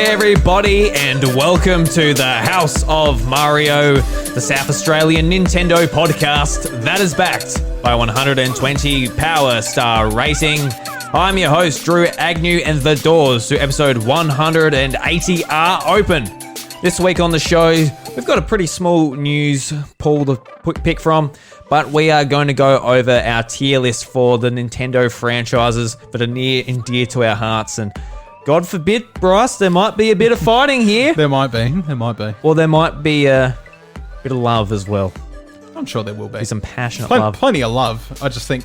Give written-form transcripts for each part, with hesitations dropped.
G'day everybody and welcome to the House of Mario, the South Australian Nintendo podcast that is backed by 120 Power Star rating. I'm your host Drew Agnew and the doors to episode 180 are open. This week on the show, we've got a pretty small news pool to pick from, but we are going to go over our tier list for the Nintendo franchises that are near and dear to our hearts. And God forbid, Bryce, there might be a bit of fighting here. There might be. Or there might be a bit of love as well. I'm sure there will be. Some passionate love. Plenty of love. I just think,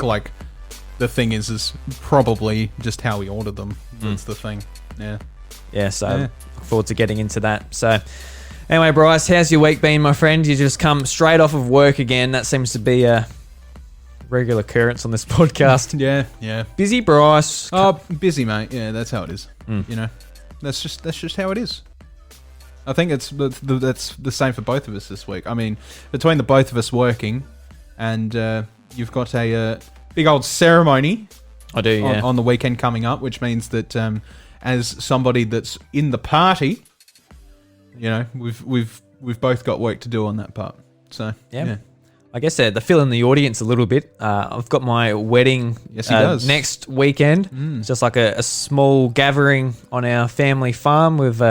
the thing is probably just how we ordered them. That's the thing. Yeah, so look forward to getting into that. So, anyway, Bryce, how's your week been, my friend? You just come straight off of work again. That seems to be a regular occurrence on this podcast. Yeah. Busy, Bryce. Oh, busy, mate. Yeah, that's how it is. You know, that's just how it is. I think that's the same for both of us this week. I mean, between the both of us working, and you've got a big old ceremony. I do, yeah. On the weekend coming up, which means that as somebody that's in the party, you know, we've both got work to do on that part. So yeah. I guess to fill in the audience a little bit, I've got my wedding next weekend. It's just like a small gathering on our family farm with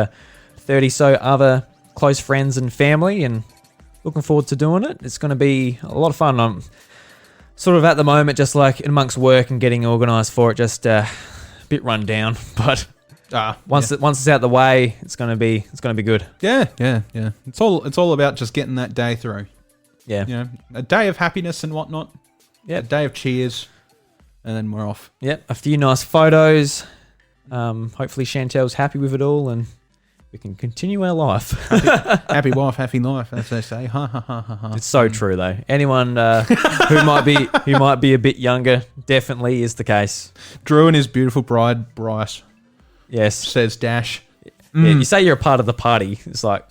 30 so other close friends and family, and looking forward to doing it. It's going to be a lot of fun. I'm sort of at the moment just like amongst work and getting organised for it, just a bit run down, but once it's out the way, it's going to be good. Yeah. It's all about just getting that day through. Yeah. You know, a day of happiness and whatnot. Yeah. A day of cheers, and then we're off. Yep. A few nice photos. Hopefully Chantel's happy with it all, and we can continue our life. Happy wife, happy life, as they say. Ha ha ha ha ha. It's so true, though. Anyone who might be a bit younger, definitely is the case. Drew and his beautiful bride, Bryce. Yes. Says Dash. Yeah, you say you're a part of the party. It's like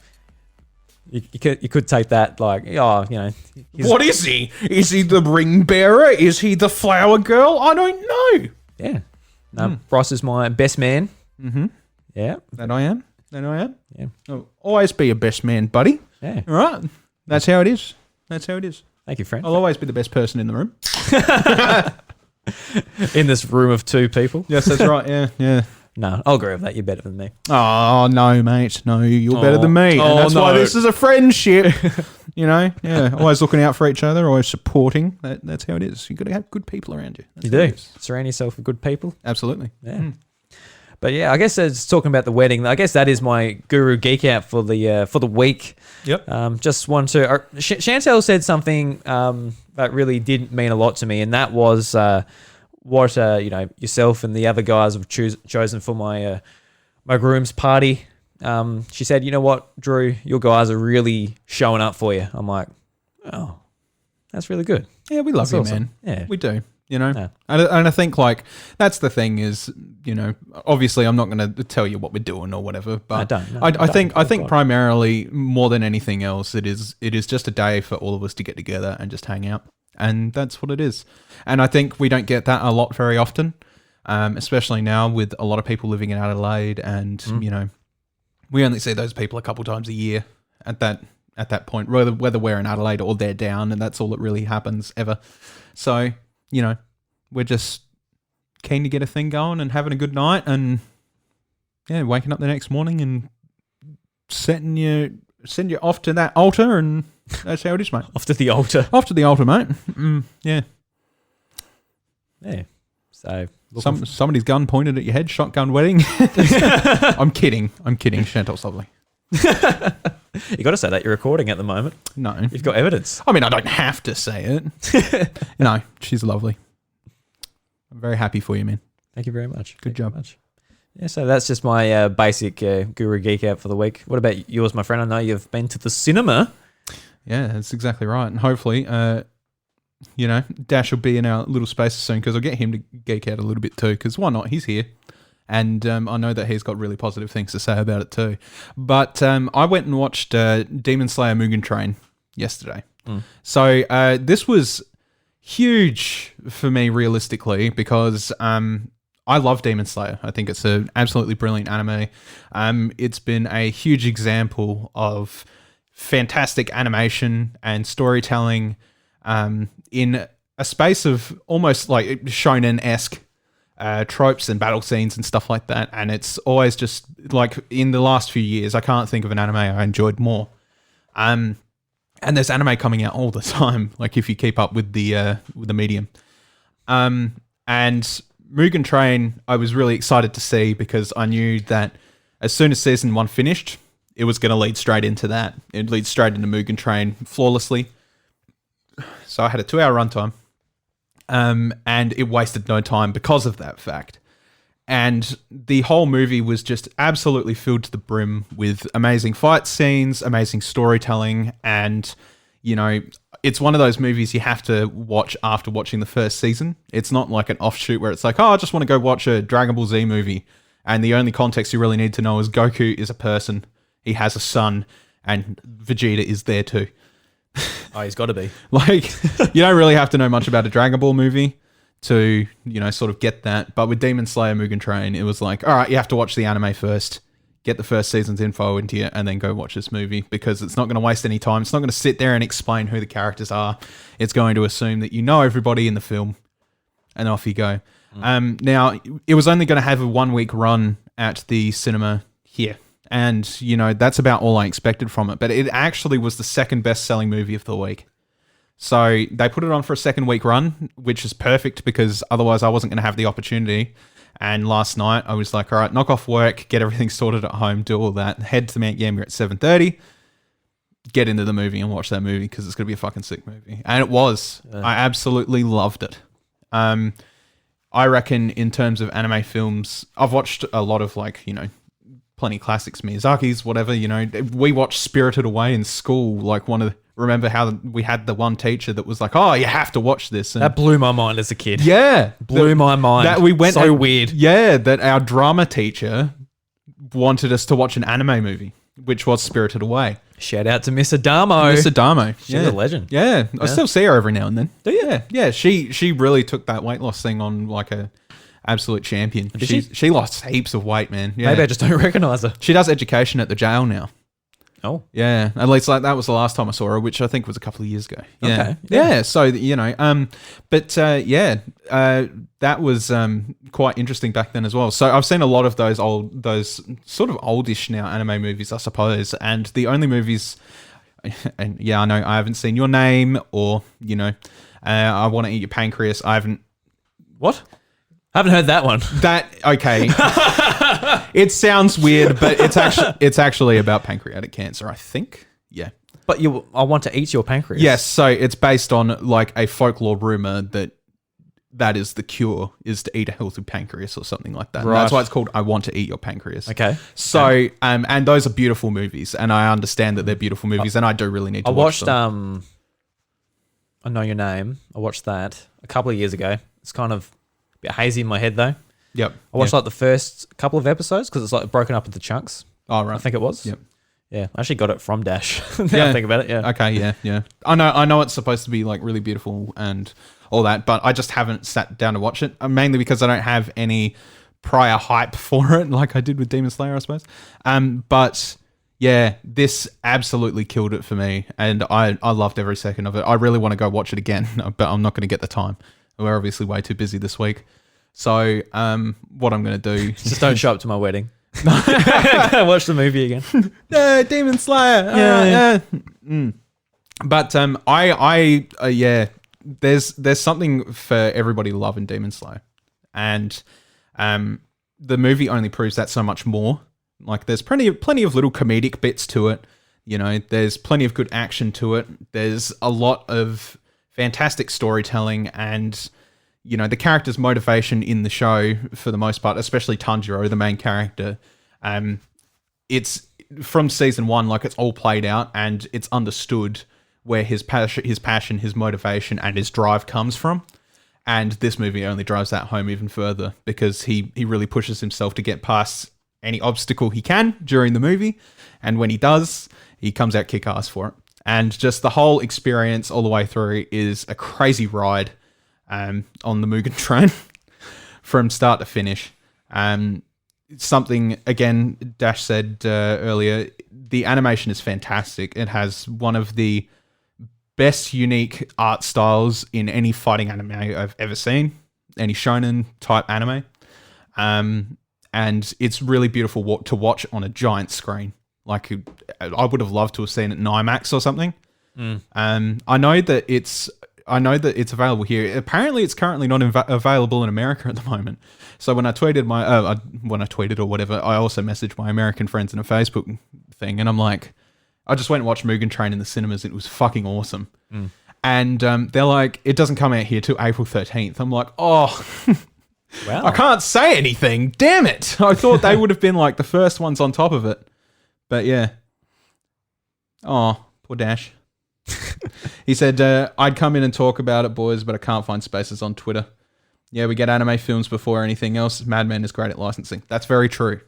you could take that like, oh, you know. What is he? Is he the ring bearer? Is he the flower girl? I don't know. Yeah. No, Bryce is my best man. Mm-hmm. Yeah. That I am. Yeah. I'll always be a best man, buddy. Yeah. All right. That's how it is. Thank you, friend. I'll always be the best person in the room. In this room of two people. Yes, that's right. Yeah. No, I'll agree with that. You're better than me. Oh, no, mate. No, you're better than me. And that's why this is a friendship. You know? Yeah. Always looking out for each other, always supporting. That's how it is. You've got to have good people around you. You do. Surround yourself with good people. Absolutely. Yeah. But yeah, I guess it's talking about the wedding. I guess that is my guru geek out for the week. Yep. Just want to. Chantel said something that really did mean a lot to me, and that was what yourself and the other guys have chosen for my groom's party. She said, "You know what, Drew, your guys are really showing up for you." I'm like, "Oh, that's really good." Yeah, we love you, awesome. man. Yeah, we do. You know, yeah. And I think that's the thing is, you know, obviously I'm not going to tell you what we're doing or whatever, but I think primarily more than anything else, it is just a day for all of us to get together and just hang out, and that's what it is. And I think we don't get that a lot very often, especially now with a lot of people living in Adelaide, and you know, we only see those people a couple times a year at that point, whether we're in Adelaide or they're down, and that's all that really happens ever. So, you know, we're just keen to get a thing going and having a good night, and yeah, waking up the next morning and send you off to that altar, and that's how it is, mate. Off to the altar. Off to the altar, mate. Yeah. Yeah. So somebody's gun pointed at your head, shotgun wedding. I'm kidding. Chantel's lovely. You got to say that you're recording at the moment. No, you've got evidence. I mean, I don't have to say it. No, she's lovely. I'm very happy for you, man. Thank you very much. Good job. Yeah, so that's just my basic guru geek out for the week. What about yours, my friend? I know you've been to the cinema. Yeah, that's exactly right. And hopefully, you know, Dash will be in our little spaces soon, because I'll get him to geek out a little bit too, because why not? He's here. And I know that he's got really positive things to say about it too. But I went and watched Demon Slayer Mugen Train yesterday. So this was huge for me realistically, because I love Demon Slayer. I think it's an absolutely brilliant anime. It's been a huge example of fantastic animation and storytelling in a space of almost like shonen-esque tropes and battle scenes and stuff like that. And it's always just like in the last few years, I can't think of an anime I enjoyed more. And there's anime coming out all the time, like if you keep up with the medium. And Mugen Train, I was really excited to see because I knew that as soon as season 1 finished, it was going to lead straight into that. It leads straight into Mugen Train flawlessly. So I had a 2-hour runtime, and it wasted no time because of that fact. And the whole movie was just absolutely filled to the brim with amazing fight scenes, amazing storytelling, and, you know, it's one of those movies you have to watch after watching the first season. It's not like an offshoot where it's like, oh, I just want to go watch a Dragon Ball Z movie, and the only context you really need to know is Goku is a person, he has a son, and Vegeta is there too. Oh, he's got to be. Like, you don't really have to know much about a Dragon Ball movie to, you know, sort of get that. But with Demon Slayer Mugen Train, it was like, all right, you have to watch the anime first, get the first season's info into you, and then go watch this movie because it's not going to waste any time. It's not going to sit there and explain who the characters are. It's going to assume that you know everybody in the film, and off you go. Now, it was only going to have a 1-week run at the cinema here. And, you know, that's about all I expected from it. But it actually was the second best-selling movie of the week. So they put it on for a 2-week run, which is perfect because otherwise I wasn't going to have the opportunity. And last night I was like, all right, knock off work, get everything sorted at home, do all that, head to Mount Gambier at 7:30, get into the movie and watch that movie because it's going to be a fucking sick movie. And it was. I absolutely loved it. I reckon in terms of anime films, I've watched a lot of like, you know, plenty of classics, Miyazaki's, whatever, you know. We watched Spirited Away in school, like remember how we had the one teacher that was like, oh, you have to watch this. And that blew my mind as a kid. Yeah. Blew my mind. That we went so weird. Yeah, that our drama teacher wanted us to watch an anime movie, which was Spirited Away. Shout out to Miss Adamo. Miss Adamo. She's a legend. Yeah. I still see her every now and then. Do you? Yeah. She really took that weight loss thing on like a absolute champion. She lost heaps of weight, man. Yeah. Maybe I just don't recognize her. She does education at the jail now. Oh. Yeah. At least like that was the last time I saw her, which I think was a couple of years ago. Yeah. Okay. Yeah. So, you know, that was quite interesting back then as well. So I've seen a lot of those sort of oldish now anime movies, I suppose. And the only movies, and yeah, I know I haven't seen Your Name or, you know, I Want to Eat Your Pancreas. I haven't. What? Haven't heard that one. Okay. It sounds weird, but it's actually about pancreatic cancer, I think. Yeah. But I Want to Eat Your Pancreas. Yes, so it's based on like a folklore rumor that is the cure is to eat a healthy pancreas or something like that. Right. That's why it's called I Want to Eat Your Pancreas. Okay. So and those are beautiful movies, and I understand that they're beautiful movies, and I do really need to watch them. I Know Your Name. I watched that a couple of years ago. It's kind of a bit hazy in my head though. Yep. I watched like the first couple of episodes because it's like broken up into chunks. Oh, right. I think it was. Yep. Yeah, I actually got it from Dash. Now I think about it. Yeah. Okay. Yeah. I know it's supposed to be like really beautiful and all that, but I just haven't sat down to watch it. Mainly because I don't have any prior hype for it, like I did with Demon Slayer, I suppose. But yeah, this absolutely killed it for me, and I loved every second of it. I really want to go watch it again, but I'm not going to get the time. We're obviously way too busy this week. So what I'm going to do... Just don't show up to my wedding. Watch the movie again. Yeah, Demon Slayer. Yeah. But there's something for everybody to love in Demon Slayer. And the movie only proves that so much more. Like there's plenty of little comedic bits to it. You know, there's plenty of good action to it. There's a lot of fantastic storytelling, and you know, the character's motivation in the show for the most part, especially Tanjiro, the main character, it's from season 1, like it's all played out and it's understood where his passion, his motivation, and his drive comes from. And this movie only drives that home even further because he really pushes himself to get past any obstacle he can during the movie. And when he does, he comes out kick-ass for it. And just the whole experience all the way through is a crazy ride on the Mugen Train. from start to finish. Something, again, Dash said earlier, the animation is fantastic. It has one of the best unique art styles in any fighting anime I've ever seen, any shonen type anime. And it's really beautiful to watch on a giant screen. Like, I would have loved to have seen it in IMAX or something. I know that it's available here. Apparently, it's currently not available in America at the moment. So when I tweeted or whatever, I also messaged my American friends in a Facebook thing, and I'm like, I just went and watched Mugen Train in the cinemas. It was fucking awesome. And they're like, it doesn't come out here till April 13th. I'm like, oh, wow. I can't say anything. Damn it! I thought they would have been like the first ones on top of it, but yeah. Oh, poor Dash. He said, I'd come in and talk about it, boys, but I can't find spaces on Twitter. Yeah, we get anime films before anything else. Madman is great at licensing. That's very true.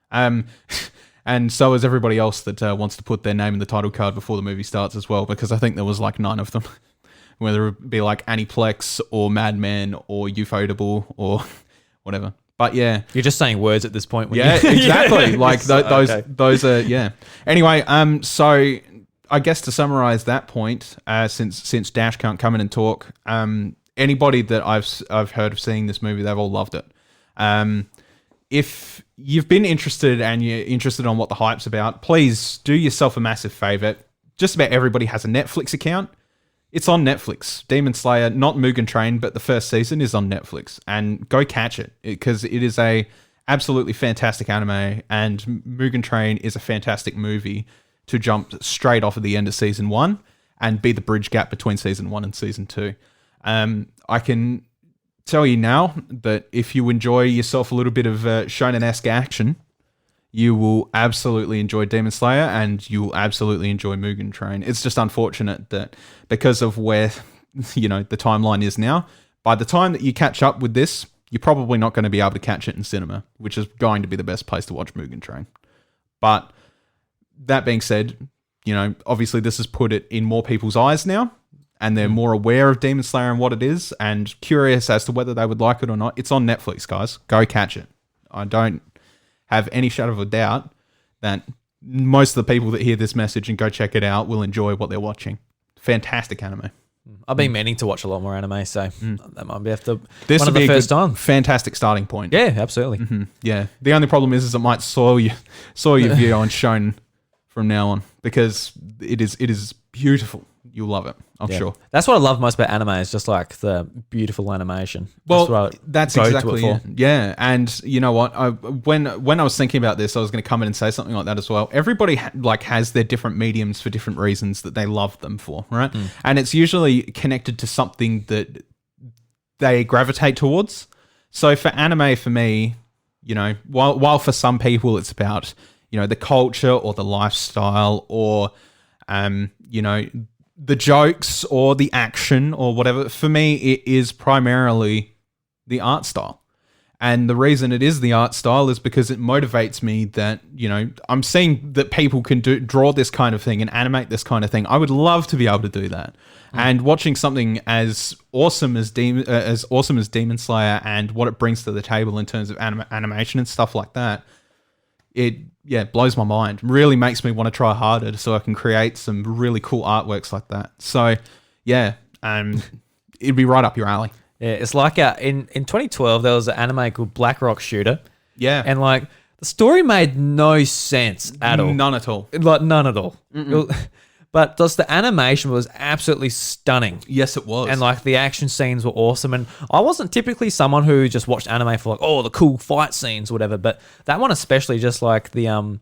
And so is everybody else that wants to put their name in the title card before the movie starts as well, because I think there was like 9 of them. Whether it be like Aniplex or Madman or Ufotable or whatever. But yeah. You're just saying words at this point. Yeah, exactly. Like those are, yeah. Anyway, so I guess to summarize that point, since Dash can't come in and talk, anybody that I've heard of seeing this movie, they've all loved it. If you've been interested and you're interested on what the hype's about, please do yourself a massive favor. Just about everybody has a Netflix account. It's on Netflix. Demon Slayer, not Mugen Train, but the first season is on Netflix. And go catch it, because it is a absolutely fantastic anime, and Mugen Train is a fantastic movie to jump straight off at the end of season 1 and be the bridge gap between season 1 and season 2. I can tell you now that if you enjoy yourself a little bit of shonen-esque action, you will absolutely enjoy Demon Slayer, and you will absolutely enjoy Mugen Train. It's just unfortunate that because of where, the timeline is now, by the time that you catch up with this, you're probably not going to be able to catch it in cinema, which is going to be the best place to watch Mugen Train. But that being said, obviously this has put it in more people's eyes now, and they're more aware of Demon Slayer and what it is, and curious as to whether they would like it or not. It's on Netflix, guys. Go catch it. I don't have any shadow of a doubt that most of the people that hear this message and go check it out will enjoy what they're watching. Fantastic anime. I've been meaning to watch a lot more anime, so that might be after this one of the first time. Fantastic starting point. Yeah, absolutely. Mm-hmm. Yeah. The only problem is it might soil your view on shonen from now on, because it is beautiful. You'll love it, I'm sure. That's what I love most about anime, is just like the beautiful animation. Well, that's exactly it. Yeah, and you know what? When I was thinking about this, I was going to come in and say something like that as well. Everybody has their different mediums for different reasons that they love them for, right? And it's usually connected to something that they gravitate towards. So for anime, for me, while for some people it's about the culture or the lifestyle or the jokes or the action or whatever, for me, it is primarily the art style. And the reason it is the art style is because it motivates me that, I'm seeing that people can draw this kind of thing and animate this kind of thing. I would love to be able to do that. And watching something as awesome as Demon Slayer and what it brings to the table in terms of animation and stuff like that, it blows my mind. Really makes me want to try harder so I can create some really cool artworks like that. So, it'd be right up your alley. Yeah, it's like in 2012, there was an anime called Black Rock Shooter. Yeah. And the story made no sense at all. None at all. None at all. But just the animation was absolutely stunning. Yes, it was. And the action scenes were awesome. And I wasn't typically someone who just watched anime for the cool fight scenes or whatever. But that one especially, just the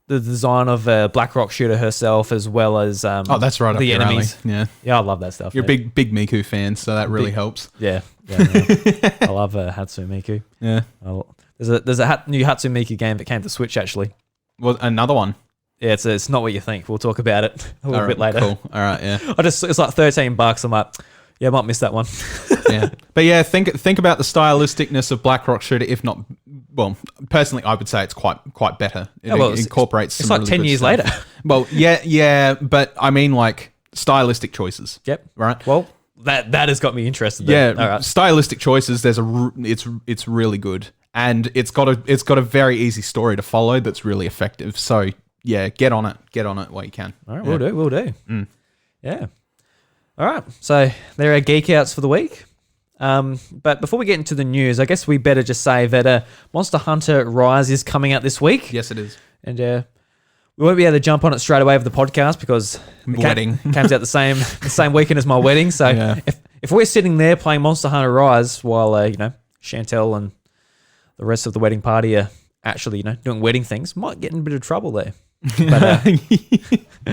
design of Black Rock Shooter herself, as well as that's right, the up enemies. Alley. Yeah, I love that stuff. You're a big Miku fan, so that really helps. Yeah. I love Hatsune Miku. Yeah. There's a new Hatsune Miku game that came to Switch actually. Well, another one. Yeah, it's not what you think. We'll talk about it a little bit later. Cool. All right, yeah. It's like $13. I'm like, I might miss that one. Yeah. But yeah, think about the stylisticness of Black Rock Shooter, if not, well, personally, I would say it's quite better. It incorporates it's like really 10 years later. Well, yeah, but I mean stylistic choices. Yep. Right? Well, that has got me interested. Yeah, All right. stylistic choices. It's really good, and it's got a very easy story to follow that's really effective. So yeah, get on it while you can. All right, we'll do. Yeah. All right, so there are geek outs for the week. But before we get into the news, I guess we better just say that Monster Hunter Rise is coming out this week. Yes, it is. And we won't be able to jump on it straight away with the podcast because wedding comes out the same weekend as my wedding. So if we're sitting there playing Monster Hunter Rise while Chantel and the rest of the wedding party are actually doing wedding things, might get in a bit of trouble there. But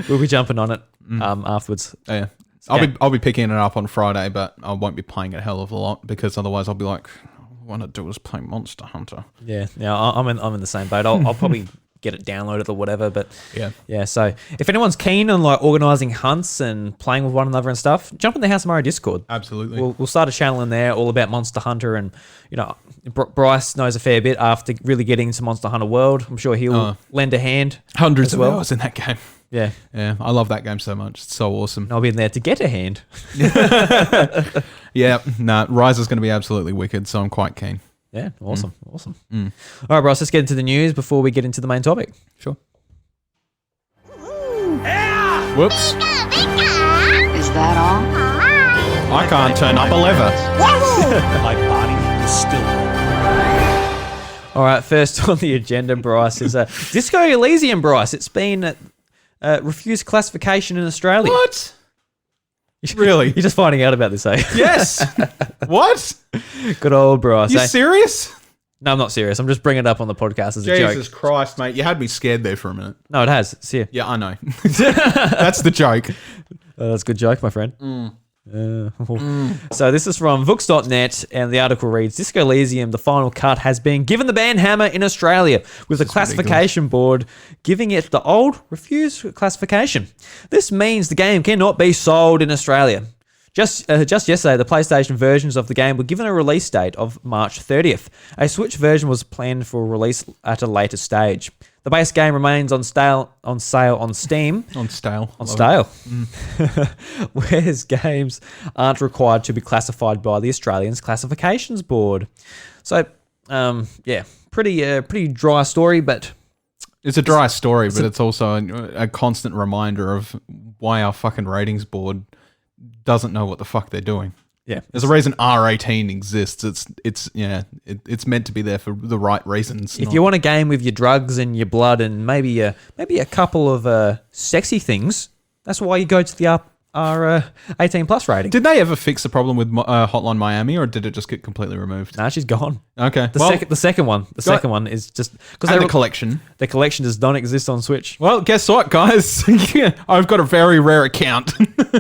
we'll be jumping on it afterwards. Oh, yeah. I'll be picking it up on Friday, but I won't be playing it a hell of a lot because otherwise I'll be like, all I want to do is play Monster Hunter. Yeah, I'm in the same boat. I'll probably get it downloaded or whatever. But yeah. So if anyone's keen on organising hunts and playing with one another and stuff, jump in the House of Mario Discord. Absolutely. We'll start a channel in there all about Monster Hunter, and Bryce knows a fair bit after really getting into Monster Hunter World. I'm sure he'll lend a hand. Hundreds of hours in that game. Yeah. Yeah, I love that game so much. It's so awesome. I'll be in there to get a hand. Yeah, Rise is going to be absolutely wicked, so I'm quite keen. Yeah, awesome. All right, Bryce, let's get into the news before we get into the main topic. Sure. Whoops. Is that all? I can't turn up a lever. My body is still. All right, first on the agenda, Bryce, is Disco Elysium, Bryce. It's been refused classification in Australia. What? Really? You're just finding out about this, eh? Yes. What? Good old Bryce. You eh? serious? No, I'm not serious. I'm just bringing it up on the podcast as a joke. Jesus Christ, mate. You had me scared there for a minute. No, it has. It's here. Yeah, I know. That's the joke. That's a good joke, my friend. So this is from Vooks.net, and the article reads, Disco Elysium, the final cut, has been given the ban hammer in Australia, with the classification board giving it the old refused classification. This means the game cannot be sold in Australia. Just yesterday, the PlayStation versions of the game were given a release date of March 30th. A Switch version was planned for release at a later stage. The base game remains on sale on Steam. On stale. Whereas games aren't required to be classified by the Australian Classifications Board. So, pretty dry story, but... It's a dry story, but it's also a constant reminder of why our fucking ratings board doesn't know what the fuck they're doing. Yeah, there's a reason R18 exists. It's meant to be there for the right reasons. If you want a game with your drugs and your blood and maybe a couple of sexy things, that's why you go to the R18 plus rating. Did they ever fix the problem with Hotline Miami, or did it just get completely removed? Nah, she's gone. Okay, the second one is just because the collection. The collection does not exist on Switch. Well, guess what, guys? I've got a very rare account.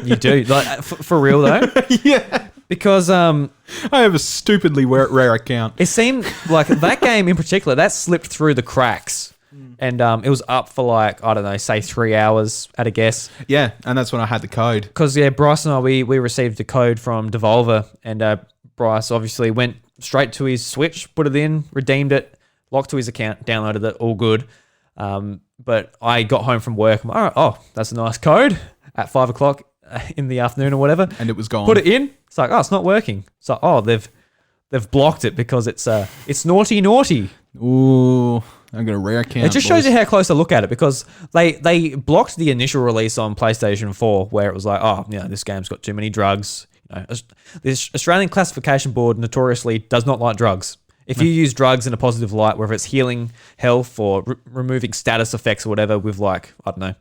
You do, like for real though. Yeah. Because I have a stupidly rare account. It seemed like that game in particular, that slipped through the cracks. And it was up for like, I don't know, say 3 hours at a guess. Yeah, and that's when I had the code. Because, Bryce and I, we received the code from Devolver, and Bryce obviously went straight to his Switch, put it in, redeemed it, logged to his account, downloaded it, all good. But I got home from work, I'm like, oh, that's a nice code at 5 o'clock in the afternoon or whatever. And it was gone. Put it in. It's like, oh, it's not working. It's like, oh, they've blocked it because it's naughty. Ooh, I've got a rare account. It just shows you how close to look at it, because they blocked the initial release on PlayStation 4 where it was like, oh, this game's got too many drugs. The Australian Classification Board notoriously does not like drugs. If you use drugs in a positive light, whether it's healing health or removing status effects or whatever with like, I don't know,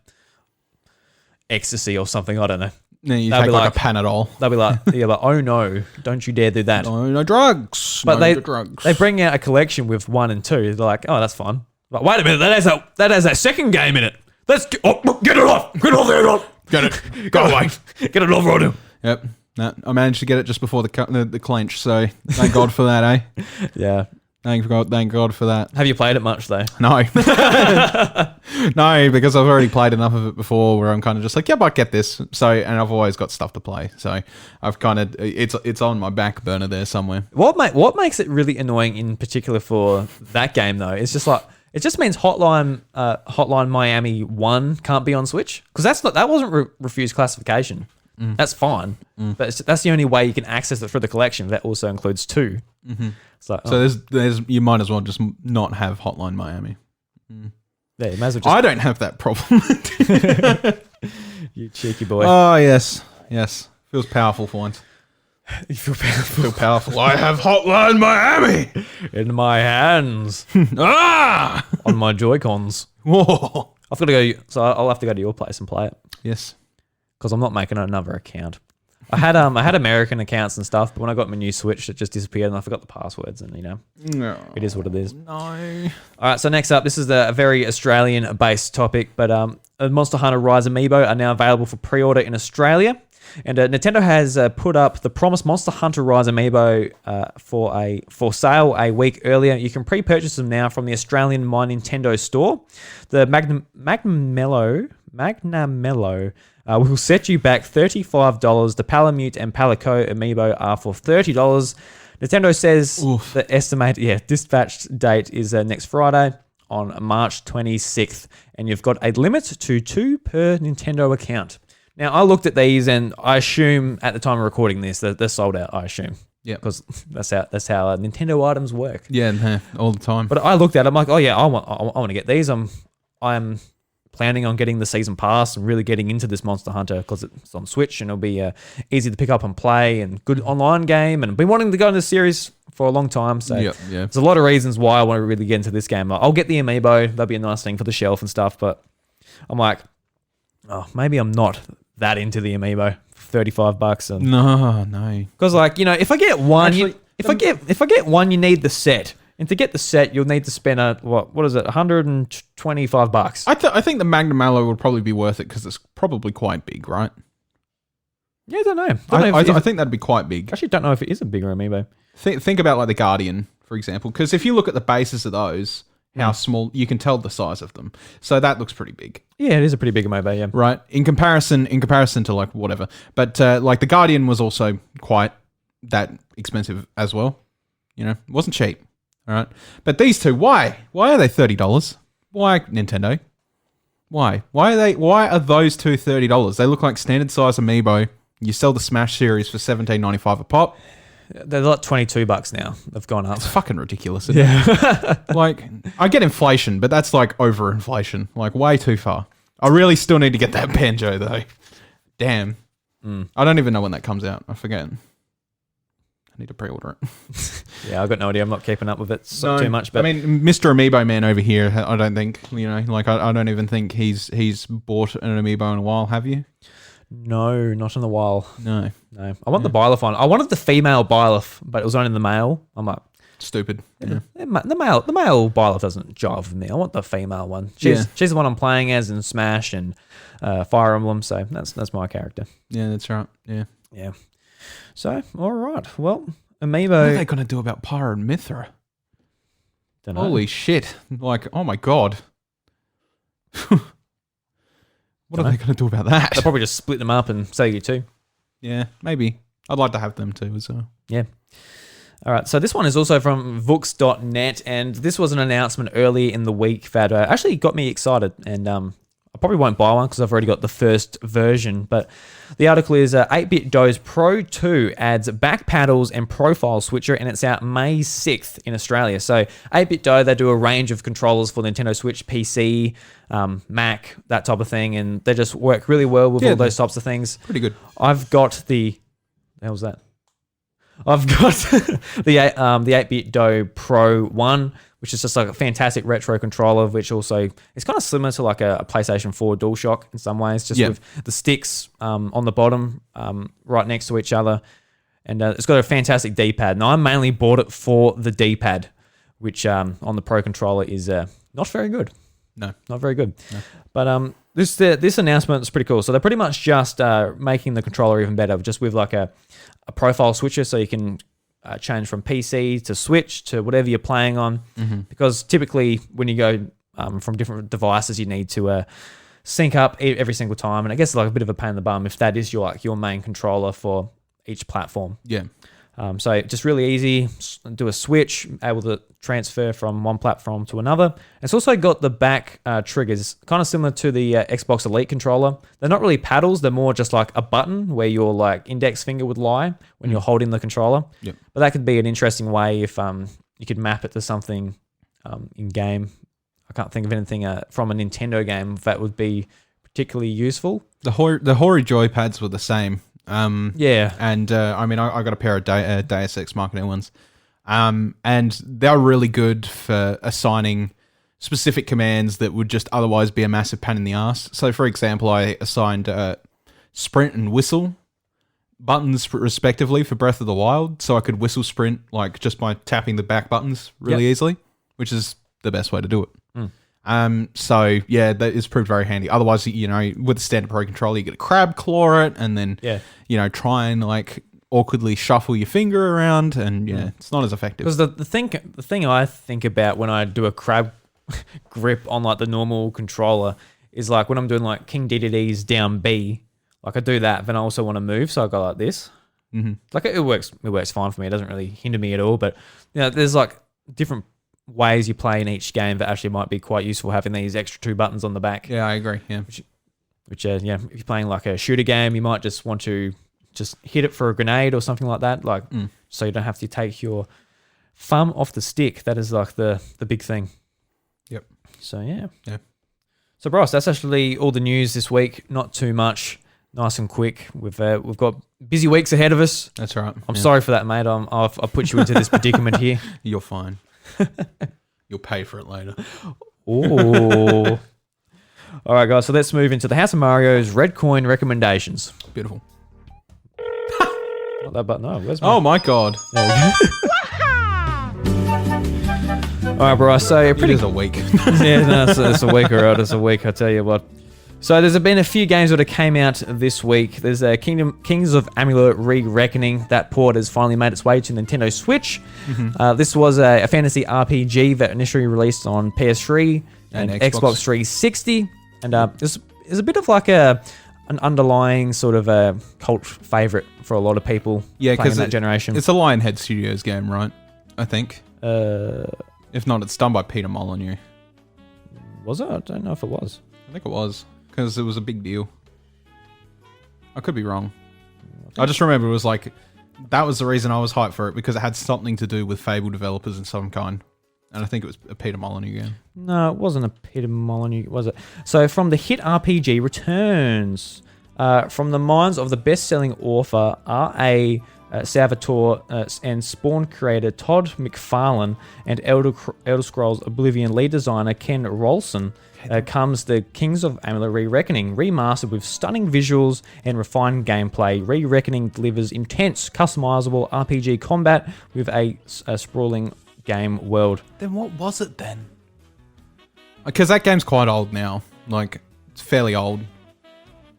ecstasy or something, I don't know. No, you take like a Panadol. They'll be like, oh no, don't you dare do that. No drugs. But drugs. They bring out a collection with 1 and 2. They're like, oh, that's fun. Like, wait a minute, that has that second game in it. Get it off. Get off there. Get it. Go away. Get it off, Rodham. Yep. No, I managed to get it just before the clench, so thank God for that, eh? Yeah. Thank God for that. Have you played it much though? No. No, because I've already played enough of it before where I'm kind of just like, yep, I get this. So, and I've always got stuff to play. So I've kind of, it's on my back burner there somewhere. What makes it really annoying in particular for that game though, is just like, it just means Hotline Miami 1 can't be on Switch, because that wasn't refused classification. That's fine. But that's the only way you can access it through the collection. That also includes 2. So there's you might as well just not have Hotline Miami. Yeah, you might as well just... I don't have that problem. You cheeky boy. Oh, yes. Feels powerful for once. You feel Powerful. I have Hotline Miami in my hands. On my Joy-Cons. Whoa. I've got to go, so I'll have to go to your place and play it. Yes. Because I'm not making another account. I had American accounts and stuff, but when I got my new Switch, it just disappeared and I forgot the passwords, and No. It is what it is. No. All right, so next up, this is a very Australian-based topic, but Monster Hunter Rise Amiibo are now available for pre-order in Australia, and Nintendo has put up the promised Monster Hunter Rise Amiibo for sale a week earlier. You can pre-purchase them now from the Australian My Nintendo store. The Magnamello will set you back $35. The Palamute and Palico Amiibo are for $30. Nintendo says the estimated dispatch date is next Friday on March 26th, and you've got a limit to 2 per Nintendo account. Now, I looked at these, and I assume at the time of recording this that they're sold out. I assume, yeah, because that's how Nintendo items work. Yeah, all the time. But I looked at it, I'm like, oh yeah, I want to get these. I'm planning on getting the season pass and really getting into this Monster Hunter because it's on Switch and it'll be easy to pick up and play and good online game. And I've been wanting to go into the series for a long time. So there's a lot of reasons why I want to really get into this game. Like, I'll get the Amiibo. That'll be a nice thing for the shelf and stuff. But I'm like, maybe I'm not that into the Amiibo. $35 and no. Because if I get one, if I get one, you need the set. And to get the set, you'll need to spend what is it, $125? I think the Magnum Mallow would probably be worth it because it's probably quite big, right? Yeah, I don't know. I think that'd be quite big. I actually don't know if it is a bigger Amiibo. Think about like the Guardian, for example, because if you look at the bases of those, how small, you can tell the size of them. So that looks pretty big. Yeah, it is a pretty big Amiibo, yeah. Right. In comparison to like whatever. But like the Guardian was also quite that expensive as well. It wasn't cheap. All right. But these two, why? Why are they $30? Why, Nintendo? Why? Why are those two $30? They look like standard size Amiibo. You sell the Smash series for $17.95 a pop. They're like $22 now. They've gone up. It's fucking ridiculous, isn't it? Like, I get inflation, but that's like overinflation. Like, way too far. I really still need to get that banjo, though. Damn. I don't even know when that comes out. I forget. I need to pre-order it. Yeah, I've got no idea. I'm not keeping up with it too much. But I mean, Mr. Amiibo Man over here, I don't think, I don't even think he's bought an Amiibo in a while, have you? No, not in a while. No. I want the Byleth one. I wanted the female Byleth, but it was only the male. I'm like, stupid. Yeah. The male Byleth doesn't jive with me. I want the female one. She's the one I'm playing as in Smash and Fire Emblem, so that's my character. Yeah, that's right. Yeah. Yeah. So, all right. Well, Amiibo. What are they going to do about Pyra and Mithra? Don't know. Holy shit. Like, oh my God. What are they going to do about that? They'll probably just split them up and sell you two. Yeah, maybe. I'd like to have them too as well. Yeah. All right, so this one is also from Vooks.net, and this was an announcement early in the week that actually got me excited, and I probably won't buy one because I've already got the first version, but the article is 8-Bit Do's Pro 2 adds back paddles and profile switcher, and it's out May 6th in Australia. So 8-Bit Do, they do a range of controllers for Nintendo Switch, PC, Mac, that type of thing, and they just work really well with all those types of things. Pretty good. I've got the hell's that? I've got the 8-Bit Do Pro 1, which is just like a fantastic retro controller, which also is kind of similar to like a PlayStation 4 DualShock in some ways, just with the sticks on the bottom right next to each other. And it's got a fantastic D-pad. Now, I mainly bought it for the D-pad, which on the Pro controller is not very good. No. Not very good. No. But this announcement is pretty cool. So they're pretty much just making the controller even better, just with like a profile switcher, so you can change from PC to Switch to whatever you're playing on. Mm-hmm. Because typically when you go from different devices, you need to sync up every single time. And I guess it's like a bit of a pain in the bum if that is your main controller for each platform. Yeah. So just really easy, do a switch, able to transfer from one platform to another. It's also got the back triggers, kind of similar to the Xbox Elite controller. They're not really paddles, they're more just like a button where your like index finger would lie when you're holding the controller. Yep. But that could be an interesting way if you could map it to something in game. I can't think of anything from a Nintendo game that would be particularly useful. The Hori joypads were the same. Yeah. And I mean, I got a pair of Deus Ex Machina ones. And they're really good for assigning specific commands that would just otherwise be a massive pain in the ass. So, for example, I assigned sprint and whistle buttons respectively for Breath of the Wild, so I could whistle sprint like just by tapping the back buttons really easily, which is the best way to do it. So yeah, that is proved very handy. Otherwise, you know, with the standard Pro controller, you get a crab claw it, and then you know, try and like awkwardly shuffle your finger around, and it's not as effective. Because the thing I think about when I do a crab grip on like the normal controller is like when I'm doing like King Dedede's down B, like I do that, then I also want to move, so I go like this. Like it works fine for me. It doesn't really hinder me at all. But you know, there's like different ways you play in each game that actually might be quite useful, having these extra 2 buttons on the back. Yeah, I agree. Yeah, which if you're playing like a shooter game, you might just want to just hit it for a grenade or something like that, like so you don't have to take your thumb off the stick. That is like the big thing. Yep. So yeah. So Bryce, that's actually all the news this week. Not too much. Nice and quick. We've got busy weeks ahead of us. That's right. I'm sorry for that, mate. I've put you into this predicament here. You're fine. You'll pay for it later. Oh. All right, guys. So let's move into the House of Mario's Red Coin recommendations. Beautiful. Not that button. No, where's Oh my god. There we go. All right, Bryce. So It is a week. it's a week, all right. It's a week. I tell you what. So there's been a few games that came out this week. There's Kings of Amalur Re-Reckoning. That port has finally made its way to Nintendo Switch. This was a fantasy RPG that initially released on PS3 and Xbox 360. And this is a bit of like an underlying sort of a cult favorite for a lot of people playing that generation. It's a Lionhead Studios game, right? I think. If not, it's done by Peter Molyneux. Was it? I don't know if it was. I think it was. Because it was a big deal. I could be wrong. I just remember it was like, that was the reason I was hyped for it, because it had something to do with Fable developers of some kind. And I think it was a Peter Molyneux game. No, it wasn't a Peter Molyneux, was it? So from the hit RPG returns, from the minds of the best-selling author R.A. Salvatore and Spawn creator Todd McFarlane and Elder Scrolls Oblivion lead designer Ken Rolson, comes the Kings of Amalur Re-Reckoning, remastered with stunning visuals and refined gameplay. Re-Reckoning delivers intense, customizable RPG combat with a sprawling game world. Then what was it then? Because that game's quite old now. Like, it's fairly old.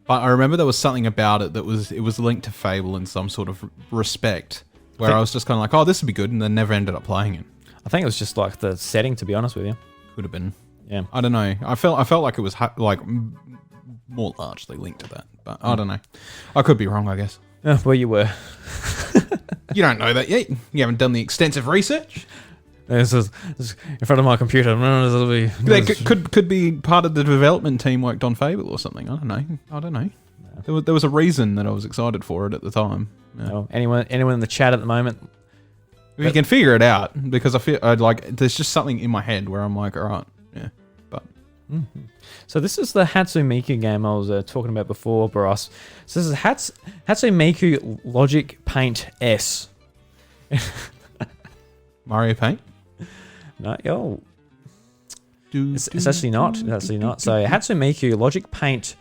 But I remember there was something about it that was linked to Fable in some sort of respect, where I was just kind of like, oh, this would be good, and then never ended up playing it. I think it was just like the setting, to be honest with you. Could have been. Yeah. I don't know. I felt like it was like more largely linked to that, but I don't know. I could be wrong, I guess. Well, you were. You don't know that yet. You haven't done the extensive research. This is in front of my computer. Could be part of the development team worked on Fable or something. I don't know. Yeah. There was a reason that I was excited for it at the time. Yeah. No. Anyone in the chat at the moment? If you can figure it out, because I feel like there's just something in my head where I'm like, all right, yeah, but. Mm-hmm. So this is the Hatsune Miku game I was talking about before, Bryce. So this is Hatsune Miku Logic Paint S. Mario Paint? No, yo. It's actually not. It's actually not. So Hatsune Miku Logic Paint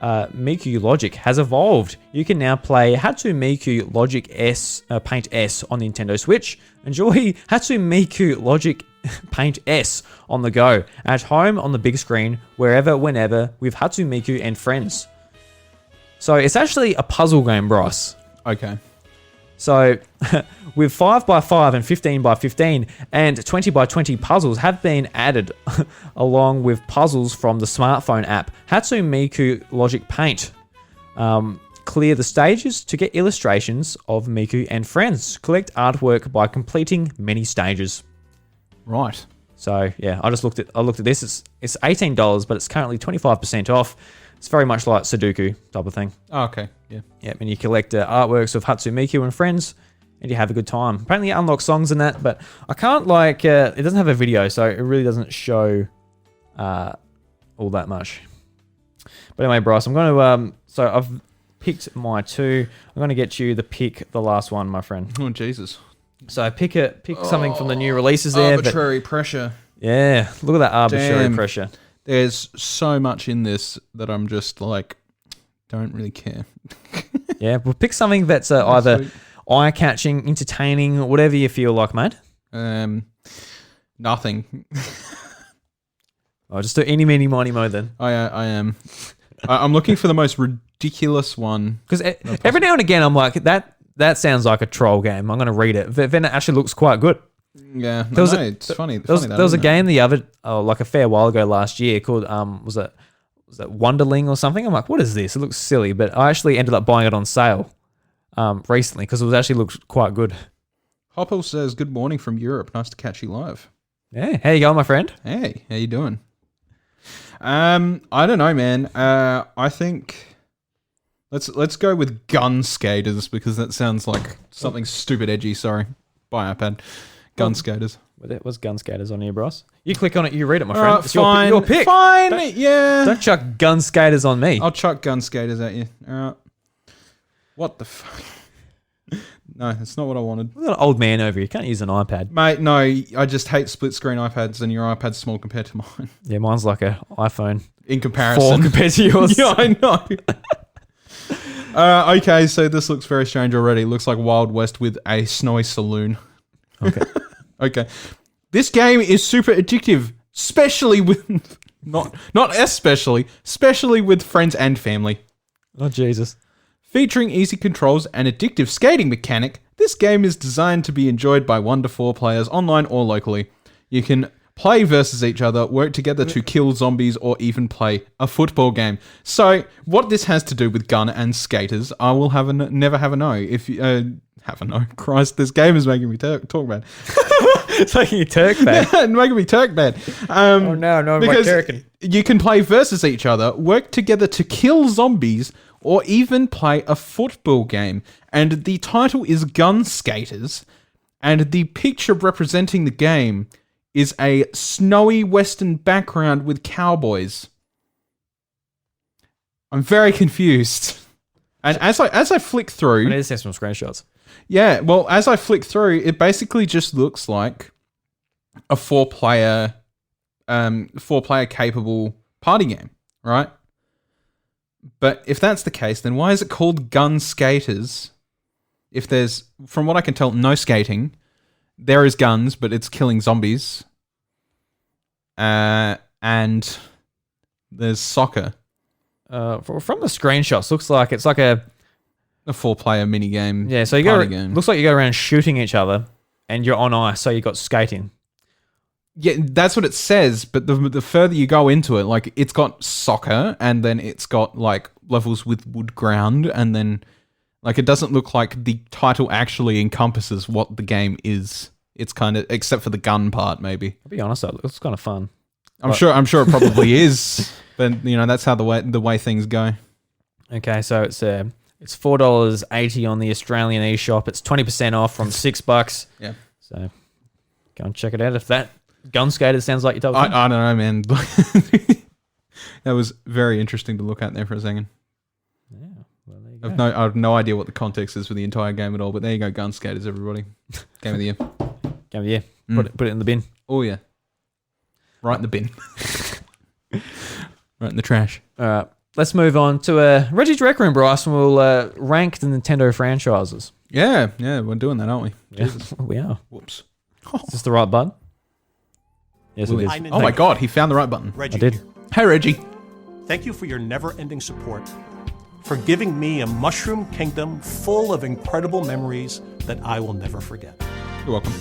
Miku Logic has evolved. You can now play Hatsune Miku Logic S Paint S on Nintendo Switch. Enjoy Hatsune Miku Logic Paint S on the go, at home, on the big screen, wherever, whenever, with Hatsune Miku and friends. So it's actually a puzzle game, Bryce. Okay. So with 5x5 and 15x15 and 20x20 puzzles have been added along with puzzles from the smartphone app Hatsune Miku Logic Paint. clear the stages to get illustrations of Miku and friends. Collect artwork by completing many stages. Right. So yeah, I looked at this. It's $18, but it's currently 25% off. It's very much like Sudoku type of thing. Oh, okay. Yeah. Yeah, and you collect artworks of Hatsune Miku and friends, and you have a good time. Apparently, you unlock songs in that, but I can't it doesn't have a video, so it really doesn't show all that much. But anyway, Bryce, I'm going to so I've picked my 2. I'm going to get you to pick the last one, my friend. Oh Jesus. So pick something from the new releases there. Arbitrary pressure. Yeah, look at that arbitrary pressure. There's so much in this that I'm just like, don't really care. Yeah, well, pick something that's either eye-catching, entertaining, whatever you feel like, mate. Nothing. I'll just do any, meeny, miny, mo then. I am. I'm looking for the most ridiculous one. Because every now and again, I'm like, that sounds like a troll game. I'm going to read it. Then it actually looks quite good. Yeah, it's funny. There was a game like a fair while ago last year called was that Wonderling or something? I'm like, what is this? It looks silly, but I actually ended up buying it on sale recently because it actually looked quite good. Hoppel says, "Good morning from Europe. Nice to catch you live." Yeah, how you going, my friend? Hey, how you doing? I don't know, man. I think let's go with Gun Skaters because that sounds like something stupid edgy. Sorry, bye iPad. Gun Skaters. Well, that was Gun Skaters on here, Bryce. You click on it, you read it, my friend. It's fine, your pick. Fine, yeah. Don't chuck Gun Skaters on me. I'll chuck Gun Skaters at you. All right. What the fuck? No, that's not what I wanted. We've got an old man over here. You can't use an iPad. Mate, no, I just hate split screen iPads and your iPad's small compared to mine. Yeah, mine's like an iPhone. In comparison. 4 compared to yours. Yeah, I know. Okay, so this looks very strange already. It looks like Wild West with a snowy saloon. Okay. Okay. This game is super addictive, especially with especially with friends and family. Oh Jesus. Featuring easy controls and addictive skating mechanic, this game is designed to be enjoyed by 1 to 4 players online or locally. You can play versus each other, work together to kill zombies, or even play a football game. So, what this has to do with gun and skaters, I will never have a no. If you have a no, Christ, this game is making me talk bad. It's making you Turk bad. Yeah, making me Turk bad. Oh no, because my Turkin. You can play versus each other, work together to kill zombies, or even play a football game. And the title is Gun Skaters, and the picture representing the game is a snowy western background with cowboys. I'm very confused. And as I flick through... I need to see some screenshots. Yeah, well, as I flick through, it basically just looks like a 4-player capable party game, right? But if that's the case, then why is it called Gun Skaters? If there's, from what I can tell, no skating, there is guns, but it's killing zombies. And there's soccer. From the screenshots, looks like it's like a 4-player mini game. Yeah, so looks like you go around shooting each other, and you're on ice, so you got skating. Yeah, that's what it says, but the further you go into it, like, it's got soccer, and then it's got, like, levels with wood ground, and then, like, it doesn't look like the title actually encompasses what the game is. It's kind of, except for the gun part, maybe. I'll be honest, it looks kind of fun. I'm sure it probably is, but, you know, that's how the way things go. Okay, so it's $4.80 on the Australian eShop. It's 20% off from $6. Yeah. So go and check it out if that Gun Skater sounds like you're talking. I don't know, man. That was very interesting to look at there for a second. Yeah, well, there you go. I have no idea what the context is for the entire game at all, but there you go, Gun Skaters, everybody. Game of the year. Game of the year. Put it in the bin. Oh, yeah. Right in the bin. Right in the trash. All right. Let's move on to Reggie's Rec Room, Bryce, and we'll rank the Nintendo franchises. Yeah, we're doing that, aren't we? Yeah, we are. Whoops. Is this the right button? Yes, it is. Oh my God, he found the right button. Reggie I did. here. Hey, Reggie. Thank you for your never-ending support, for giving me a mushroom kingdom full of incredible memories that I will never forget. You're welcome.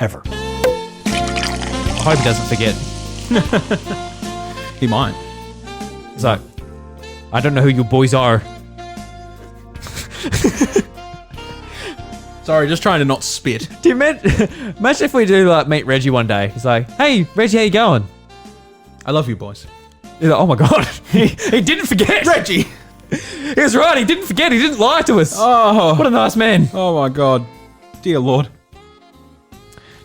Ever. I hope he doesn't forget. He might. So, I don't know who you boys are. Sorry, just trying to not spit. Do you imagine if we do like meet Reggie one day? He's like, "Hey, Reggie, how you going?" I love you, boys. He's like, "Oh my god, he didn't forget." Reggie! He was right. He didn't forget. He didn't lie to us. Oh. What a nice man. Oh my god. Dear Lord.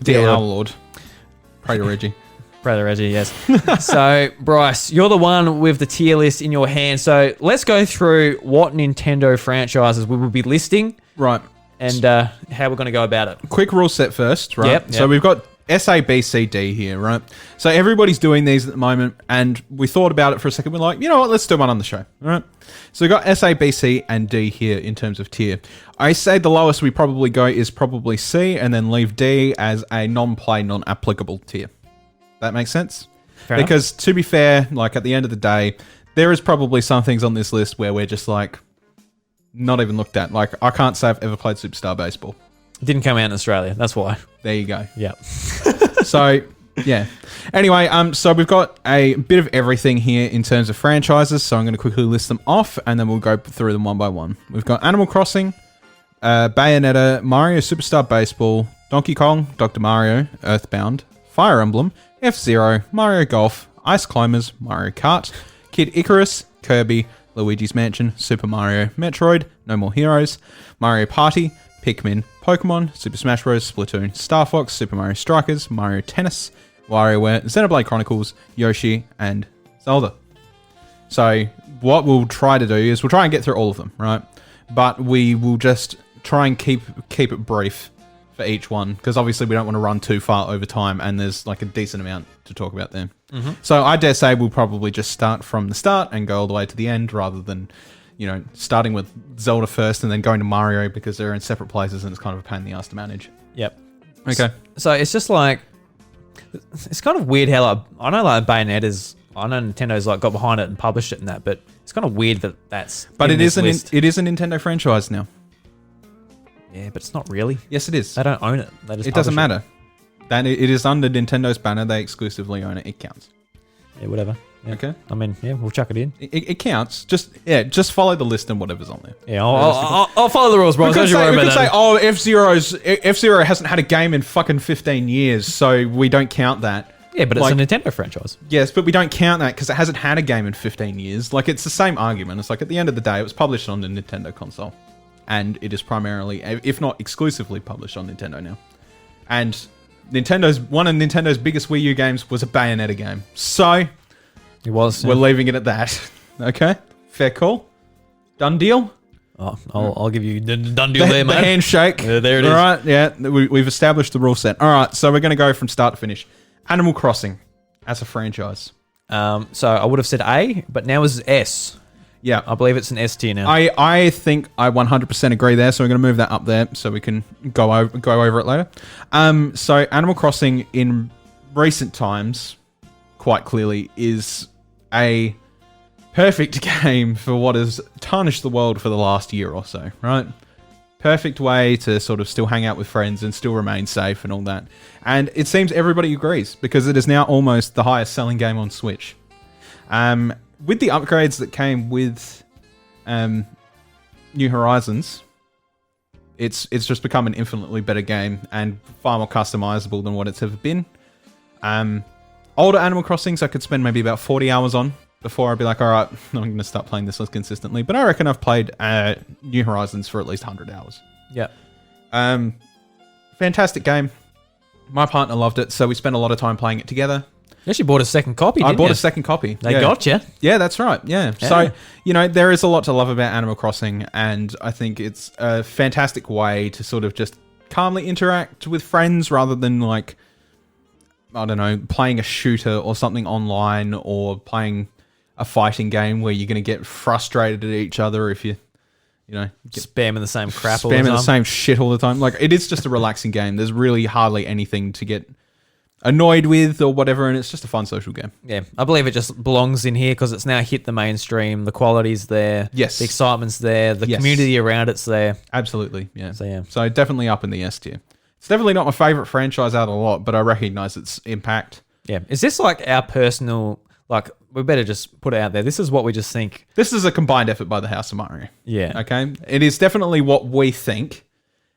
Dear our Lord. Pray to Reggie. Pray to Reggie, yes. So, Bryce, you're the one with the tier list in your hand. So, let's go through what Nintendo franchises we will be listing. Right. And how we're going to go about it. Quick rule set first, right? Yep. So we've got S, A, B, C, D here, right? So everybody's doing these at the moment, and we thought about it for a second. We're like, you know what? Let's do one on the show, all right? So we've got S, A, B, C, and D here in terms of tier. I say the lowest we probably go is probably C, and then leave D as a non-play, non-applicable tier. That makes sense? Fair because to be fair, like at the end of the day, there is probably some things on this list where we're just like, not even looked at. Like, I can't say I've ever played Superstar Baseball. It didn't come out in Australia. That's why. There you go. Yeah. So, yeah. Anyway, so we've got a bit of everything here in terms of franchises. So I'm going to quickly list them off, and then we'll go through them one by one. We've got Animal Crossing, Bayonetta, Mario Superstar Baseball, Donkey Kong, Dr. Mario, Earthbound, Fire Emblem, F-Zero, Mario Golf, Ice Climbers, Mario Kart, Kid Icarus, Kirby, Luigi's Mansion, Super Mario, Metroid, No More Heroes, Mario Party, Pikmin, Pokemon, Super Smash Bros, Splatoon, Star Fox, Super Mario Strikers, Mario Tennis, WarioWare, Xenoblade Chronicles, Yoshi, and Zelda. So what we'll try to do is we'll try and get through all of them, right? But we will just try and keep it brief for each one, because obviously we don't want to run too far over time, and there's like a decent amount to talk about there. Mm-hmm. So I dare say we'll probably just start from the start and go all the way to the end, rather than, you know, starting with Zelda first and then going to Mario, because they're in separate places and it's kind of a pain in the ass to manage. Yep. Okay. So it's just like, it's kind of weird how like, I know like Bayonetta's, I know Nintendo's like got behind it and published it and that, but it's kind of weird that that's. But it is list. it is a Nintendo franchise now. Yeah, but it's not really. Yes, it is. They don't own it. They just it doesn't matter. That it is under Nintendo's banner. They exclusively own it. It counts. Yeah, whatever. Yeah. Okay. I mean, yeah, we'll chuck it in. It counts. Just follow the list and whatever's on there. Yeah, I'll follow the rules, bro. We could say, oh, F-Zero hasn't had a game in fucking 15 years, so we don't count that. Yeah, but it's a Nintendo franchise. Yes, but we don't count that because it hasn't had a game in 15 years. Like, it's the same argument. It's like, at the end of the day, it was published on the Nintendo console. And it is primarily, if not exclusively, published on Nintendo now. And one of Nintendo's biggest Wii U games was a Bayonetta game. So, it was. We're leaving it at that. Okay? Fair call. Done deal? Oh, I'll give you the done deal there, mate. The handshake. There it is. All right, yeah. We've established the rule set. All right, so we're going to go from start to finish. Animal Crossing as a franchise. So I would have said A, but now is S. Yeah. I believe it's an S tier now. I think I 100% agree there, so we're going to move that up there so we can go over it later. So Animal Crossing in recent times, quite clearly, is a perfect game for what has tarnished the world for the last year or so, right? Perfect way to sort of still hang out with friends and still remain safe and all that. And it seems everybody agrees, because it is now almost the highest selling game on Switch. With the upgrades that came with New Horizons, it's just become an infinitely better game and far more customizable than what it's ever been. Older Animal Crossings I could spend maybe about 40 hours on before I'd be like, all right, I'm going to start playing this less consistently. But I reckon I've played New Horizons for at least 100 hours. Yeah. Fantastic game. My partner loved it, so we spent a lot of time playing it together. You actually bought a second copy, didn't you? I bought a second copy. They got you. Yeah, that's right. Yeah. So, there is a lot to love about Animal Crossing, and I think it's a fantastic way to sort of just calmly interact with friends rather than, like, I don't know, playing a shooter or something online, or playing a fighting game where you're going to get frustrated at each other if you spamming the same crap all the time. Spamming the same shit all the time. Like, it is just a relaxing game. There's really hardly anything to get annoyed with or whatever, and it's just a fun social game. Yeah, I believe it just belongs in here because it's now hit the mainstream. The quality's there. Yes. The excitement's there. The community around it's there. Absolutely, yeah. So So definitely up in the S tier. It's definitely not my favourite franchise out of the lot, but I recognise its impact. Yeah. Is this like our personal, like we better just put it out there. This is what we just think. This is a combined effort by the House of Mario. Yeah. Okay? It is definitely what we think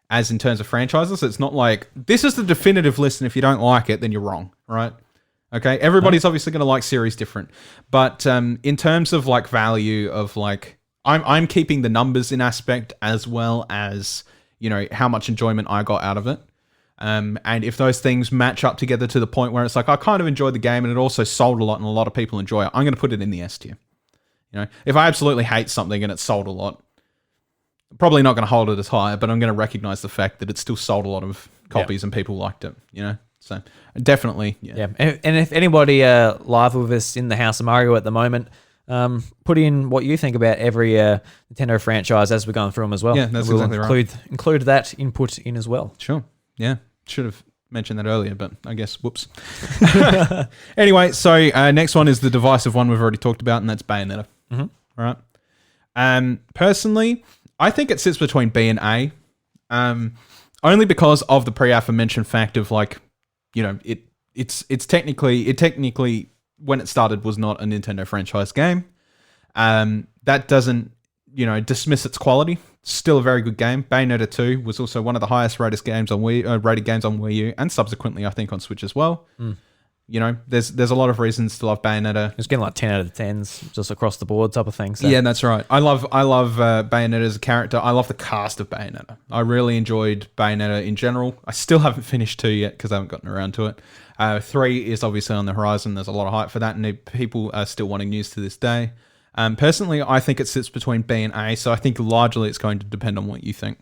as in terms of franchises. It's not like, this is the definitive list, and if you don't like it, then you're wrong, right? Okay? Everybody's obviously going to like series different. But in terms of like value of like, I'm keeping the numbers in aspect as well as, you know, how much enjoyment I got out of it. And if those things match up together to the point where it's like, I kind of enjoyed the game and it also sold a lot and a lot of people enjoy it, I'm going to put it in the S tier. You know, if I absolutely hate something and it sold a lot, I'm probably not going to hold it as high, but I'm going to recognize the fact that it still sold a lot of copies and people liked it, you know? So definitely, yeah. And if anybody live with us in the House of Mario at the moment, put in what you think about every Nintendo franchise as we're going through them as well. Yeah, that's exactly right. Include that input in as well. Sure, yeah. Should have mentioned that earlier, but I guess, whoops. Anyway, so next one is the divisive one we've already talked about, and that's Bayonetta. Mm-hmm. All right. Personally, I think it sits between B and A, only because of the pre-aforementioned fact of like, you know, it's technically when it started was not a Nintendo franchise game. That doesn't, you know, dismiss its quality. Still a very good game. Bayonetta 2 was also one of the highest rated games on Wii U, and subsequently I think on Switch as well. You know, there's a lot of reasons to love Bayonetta. It's getting like 10 out of 10s just across the board type of thing. So. Yeah, that's right. I love Bayonetta as a character. I love the cast of Bayonetta. I really enjoyed Bayonetta in general. I still haven't finished 2 yet because I haven't gotten around to it. 3 is obviously on the horizon. There's a lot of hype for that, and people are still wanting news to this day. Personally, I think it sits between B and A, so I think largely it's going to depend on what you think.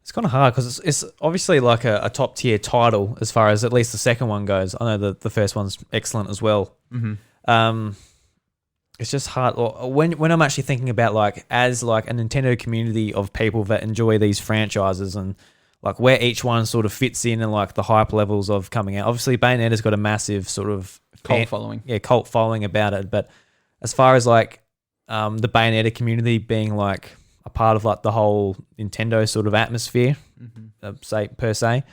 It's kind of hard because it's obviously like a top tier title as far as at least the second one goes. I know the first one's excellent as well. Mm-hmm. It's just hard when I'm actually thinking about like as like a Nintendo community of people that enjoy these franchises and like where each one sort of fits in and like the hype levels of coming out. Obviously, Bayonetta's got a massive sort of cult following. Yeah, cult following about it. But as far as like the Bayonetta community being like a part of like the whole Nintendo sort of atmosphere, per se,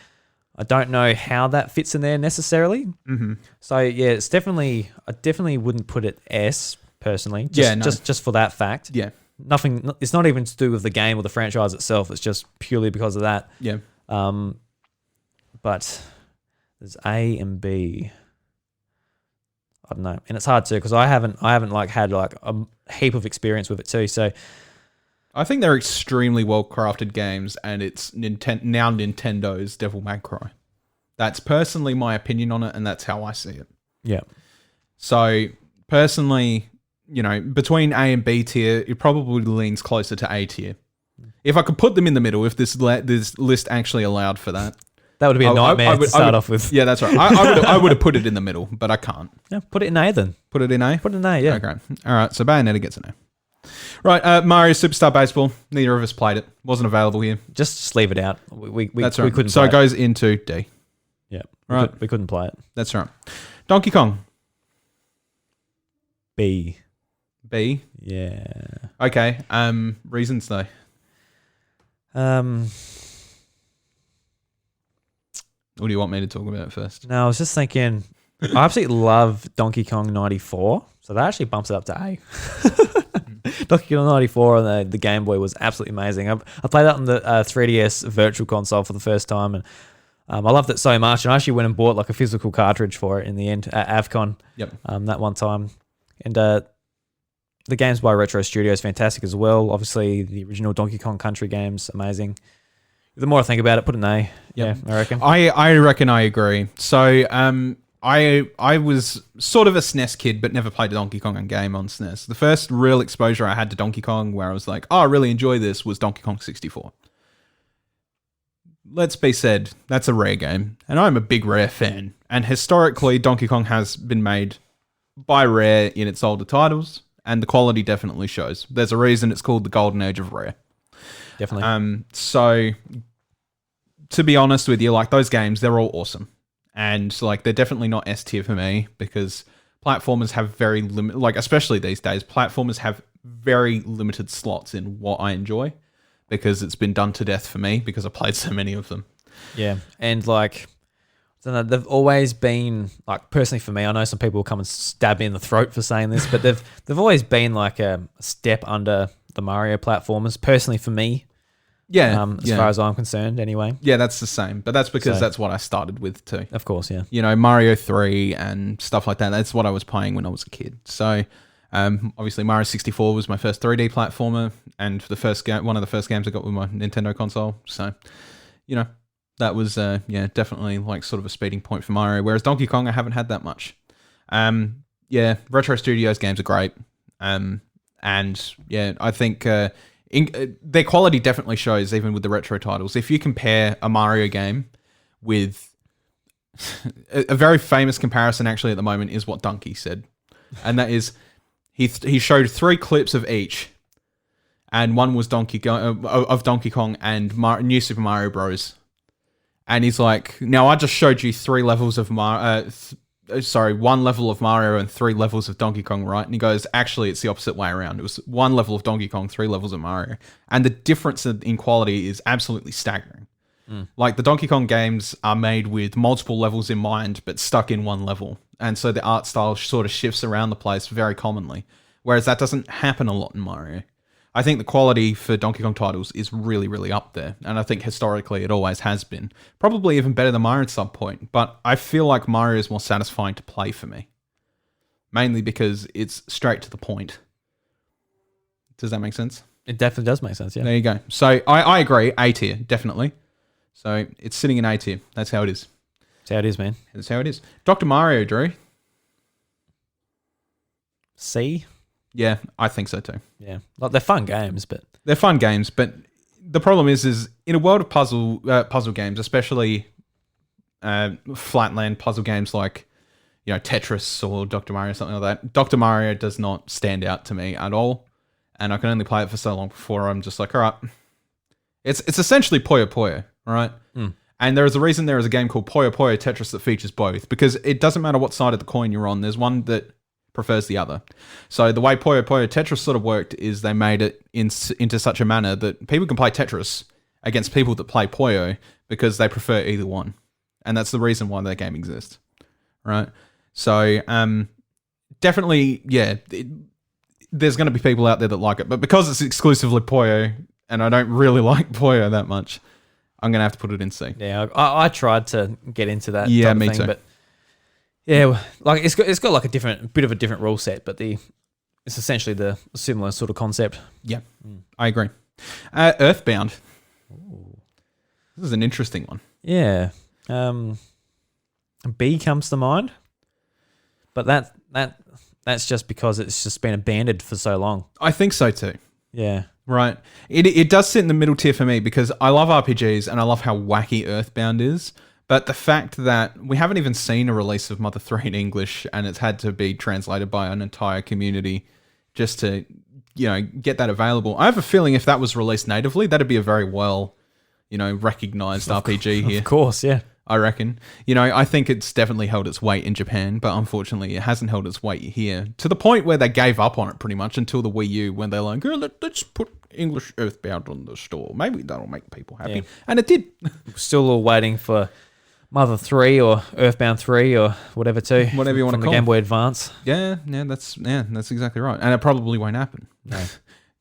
I don't know how that fits in there necessarily. Mm-hmm. So yeah, I definitely wouldn't put it S personally. Just for that fact. Yeah. Nothing. It's not even to do with the game or the franchise itself. It's just purely because of that. Yeah. But there's A and B. I don't know, and it's hard too because I haven't like had like a heap of experience with it too. So I think they're extremely well crafted games, and it's now Nintendo's Devil May Cry. That's personally my opinion on it, and that's how I see it. Yeah. So personally, you know, between A and B tier, it probably leans closer to A tier. If I could put them in the middle, if this list actually allowed for that. That would be a nightmare to start off with. Yeah, that's right. I would have put it in the middle, but I can't. Yeah, put it in A then. Put it in A? Put it in A, yeah. Okay. All right, so Bayonetta gets an A. Right, Mario Superstar Baseball. Neither of us played it. Wasn't available here. Just leave it out. We that's right. We couldn't so play it goes into D. Yeah. Right. We couldn't play it. That's right. Donkey Kong. B. B? Yeah. Okay. Reasons though. Or do you want me to talk about it first? No, I was just thinking, I absolutely love Donkey Kong 94, so that actually bumps it up to A. Donkey Kong 94 on the Game Boy was absolutely amazing. I played that on the 3DS Virtual Console for the first time, and I loved it so much. And I actually went and bought like a physical cartridge for it in the end at AvCon. Yep. That one time, and the games by Retro Studios fantastic as well. Obviously, the original Donkey Kong Country games amazing. The more I think about it, put an A. Yep. Yeah, I reckon. I reckon I agree. So I was sort of a SNES kid, but never played a Donkey Kong game on SNES. The first real exposure I had to Donkey Kong where I was like, oh, I really enjoy this, was Donkey Kong 64. Let's be said, that's a Rare game, and I'm a big Rare fan. And historically, Donkey Kong has been made by Rare in its older titles, and the quality definitely shows. There's a reason it's called the Golden Age of Rare. Definitely. So, to be honest with you, like those games, they're all awesome. And like they're definitely not S tier for me because platformers have very limited, like especially these days, platformers have very limited slots in what I enjoy because it's been done to death for me because I played so many of them. Yeah, and like So they've always been, like, personally for me, I know some people will come and stab me in the throat for saying this, but they've always been like a step under the Mario platformers. Personally for me, as far as I'm concerned, anyway. Yeah, that's the same, but that's because that's what I started with too. Of course, yeah. You know, Mario 3 and stuff like that. That's what I was playing when I was a kid. So, obviously, Mario 64 was my first 3D platformer, and the first game, one of the first games I got with my Nintendo console. So, you know. That was, definitely like sort of a speeding point for Mario. Whereas Donkey Kong, I haven't had that much. Retro Studios games are great. I think their quality definitely shows even with the retro titles. If you compare a Mario game with a very famous comparison actually at the moment is what Donkey said. And that is he showed 3 clips of each. And one was Donkey Kong and New Super Mario Bros. And he's like, now I just showed you 3 levels of one level of Mario and 3 levels of Donkey Kong, right? And he goes, actually, it's the opposite way around. It was 1 level of Donkey Kong, 3 levels of Mario. And the difference in quality is absolutely staggering. Like, the Donkey Kong games are made with multiple levels in mind, but stuck in 1 level. And so the art style sort of shifts around the place very commonly. Whereas that doesn't happen a lot in Mario. I think the quality for Donkey Kong titles is really, really up there. And I think historically it always has been. Probably even better than Mario at some point. But I feel like Mario is more satisfying to play for me. Mainly because it's straight to the point. Does that make sense? It definitely does make sense, yeah. There you go. So I agree. A tier, definitely. So it's sitting in A tier. That's how it is. That's how it is, man. That's how it is. Dr. Mario, Drew. C? Yeah, I think so too. Yeah, like they're fun games, but the problem is in a world of puzzle games, especially flatland puzzle games like Tetris or Dr. Mario or something like that. Dr. Mario does not stand out to me at all, and I can only play it for so long before I'm just like, all right, it's essentially Puyo Puyo, all right. And there is a reason there is a game called Puyo Puyo Tetris that features both, because it doesn't matter what side of the coin you're on. There's one that prefers the other. So the way Puyo Puyo Tetris sort of worked is they made it into such a manner that people can play Tetris against people that play Puyo because they prefer either one. And that's the reason why that game exists. Right? So, definitely, yeah, there's going to be people out there that like it. But because it's exclusively Puyo, and I don't really like Puyo that much, I'm going to have to put it in C. Yeah, I tried to get into that yeah, type me of thing, too. but yeah, like it's got like a bit of a different rule set, but it's essentially the similar sort of concept. Yeah, I agree. Earthbound. Ooh. This is an interesting one. Yeah, B comes to mind, but that's just because it's just been abandoned for so long. I think so too. Yeah. Right. It does sit in the middle tier for me because I love RPGs and I love how wacky Earthbound is. But the fact that we haven't even seen a release of Mother 3 in English and it's had to be translated by an entire community just to, get that available. I have a feeling if that was released natively, that'd be a very well, recognized RPG here. Of course, yeah. I reckon. I think it's definitely held its weight in Japan, but unfortunately it hasn't held its weight here. To the point where they gave up on it pretty much until the Wii U when they're like, let's put English Earthbound on the store. Maybe that'll make people happy. Yeah. And it did. Still all waiting for Mother 3 or Earthbound 3 or whatever too. Whatever you want to call it. Game Boy Advance. Yeah, that's exactly right. And it probably won't happen. No.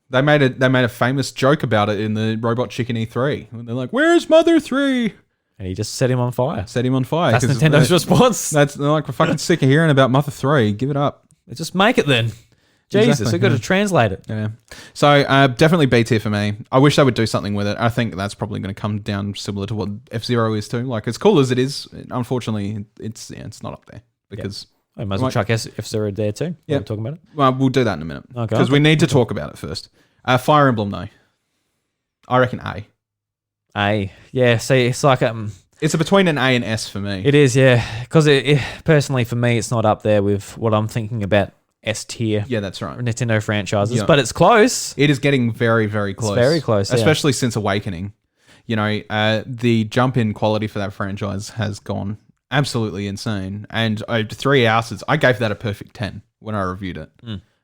They made a famous joke about it in the Robot Chicken E3. When they're like, "Where's Mother 3?" And he just set him on fire. Set him on fire. That's Nintendo's response. They're like, we're fucking sick of hearing about Mother 3. Give it up. Just make it then. Jesus, we've got to translate it. Yeah. So definitely B tier for me. I wish they would do something with it. I think that's probably going to come down similar to what F-Zero is too. Like, as cool as it is, unfortunately, it's not up there because I might as well chuck F-Zero there too. Yeah, we're talking about it. Well, we'll do that in a minute because we need to talk about it first. Fire Emblem, though. I reckon A. A. Yeah. See, it's like it's between an A and S for me. It is, yeah. Because it personally for me, it's not up there with what I'm thinking about. S tier. Yeah, that's right. Nintendo franchises, but it's close. It is getting very, very close. It's very close, especially since Awakening. The jump in quality for that franchise has gone absolutely insane. And 3 Houses, I gave that a perfect 10 when I reviewed it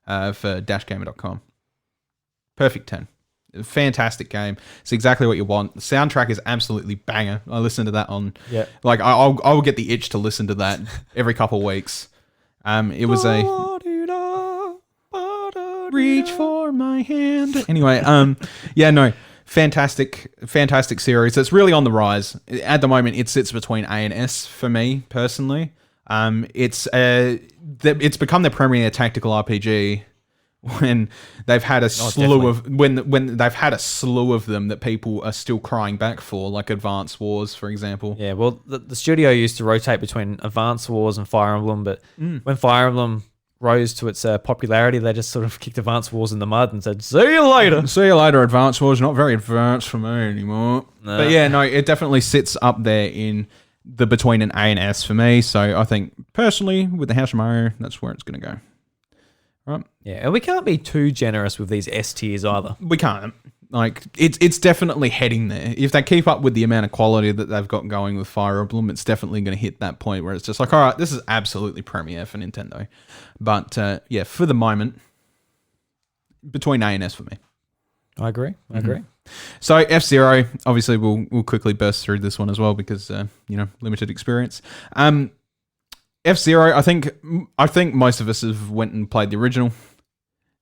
for dashgamer.com. Perfect 10. Fantastic game. It's exactly what you want. The soundtrack is absolutely banger. I listen to that on... Yeah. Like, I will get the itch to listen to that every couple of weeks. It was a... Reach for my hand. Anyway, fantastic series. It's really on the rise. At the moment, it sits between A and S for me, personally. It's become the premier tactical RPG when they've had a slew of when they've had a slew of them that people are still crying back for, like Advance Wars, for example. Yeah, well, the studio used to rotate between Advance Wars and Fire Emblem, but when Fire Emblem rose to its popularity, they just sort of kicked Advance Wars in the mud and said, "See you later." See you later, Advance Wars. Not very advanced for me anymore. No. But yeah, no, it definitely sits up there in the between an A and S for me. So I think personally, with the House of Mario, that's where it's going to go. Right? Yeah, and we can't be too generous with these S tiers either. We can't. Like, it's definitely heading there. If they keep up with the amount of quality that they've got going with Fire Emblem, it's definitely going to hit that point where it's just like, all right, this is absolutely premier for Nintendo. But yeah, for the moment, between A and S for me. I agree. So F-Zero, obviously we'll quickly burst through this one as well because limited experience. F-Zero, I think most of us have went and played the original.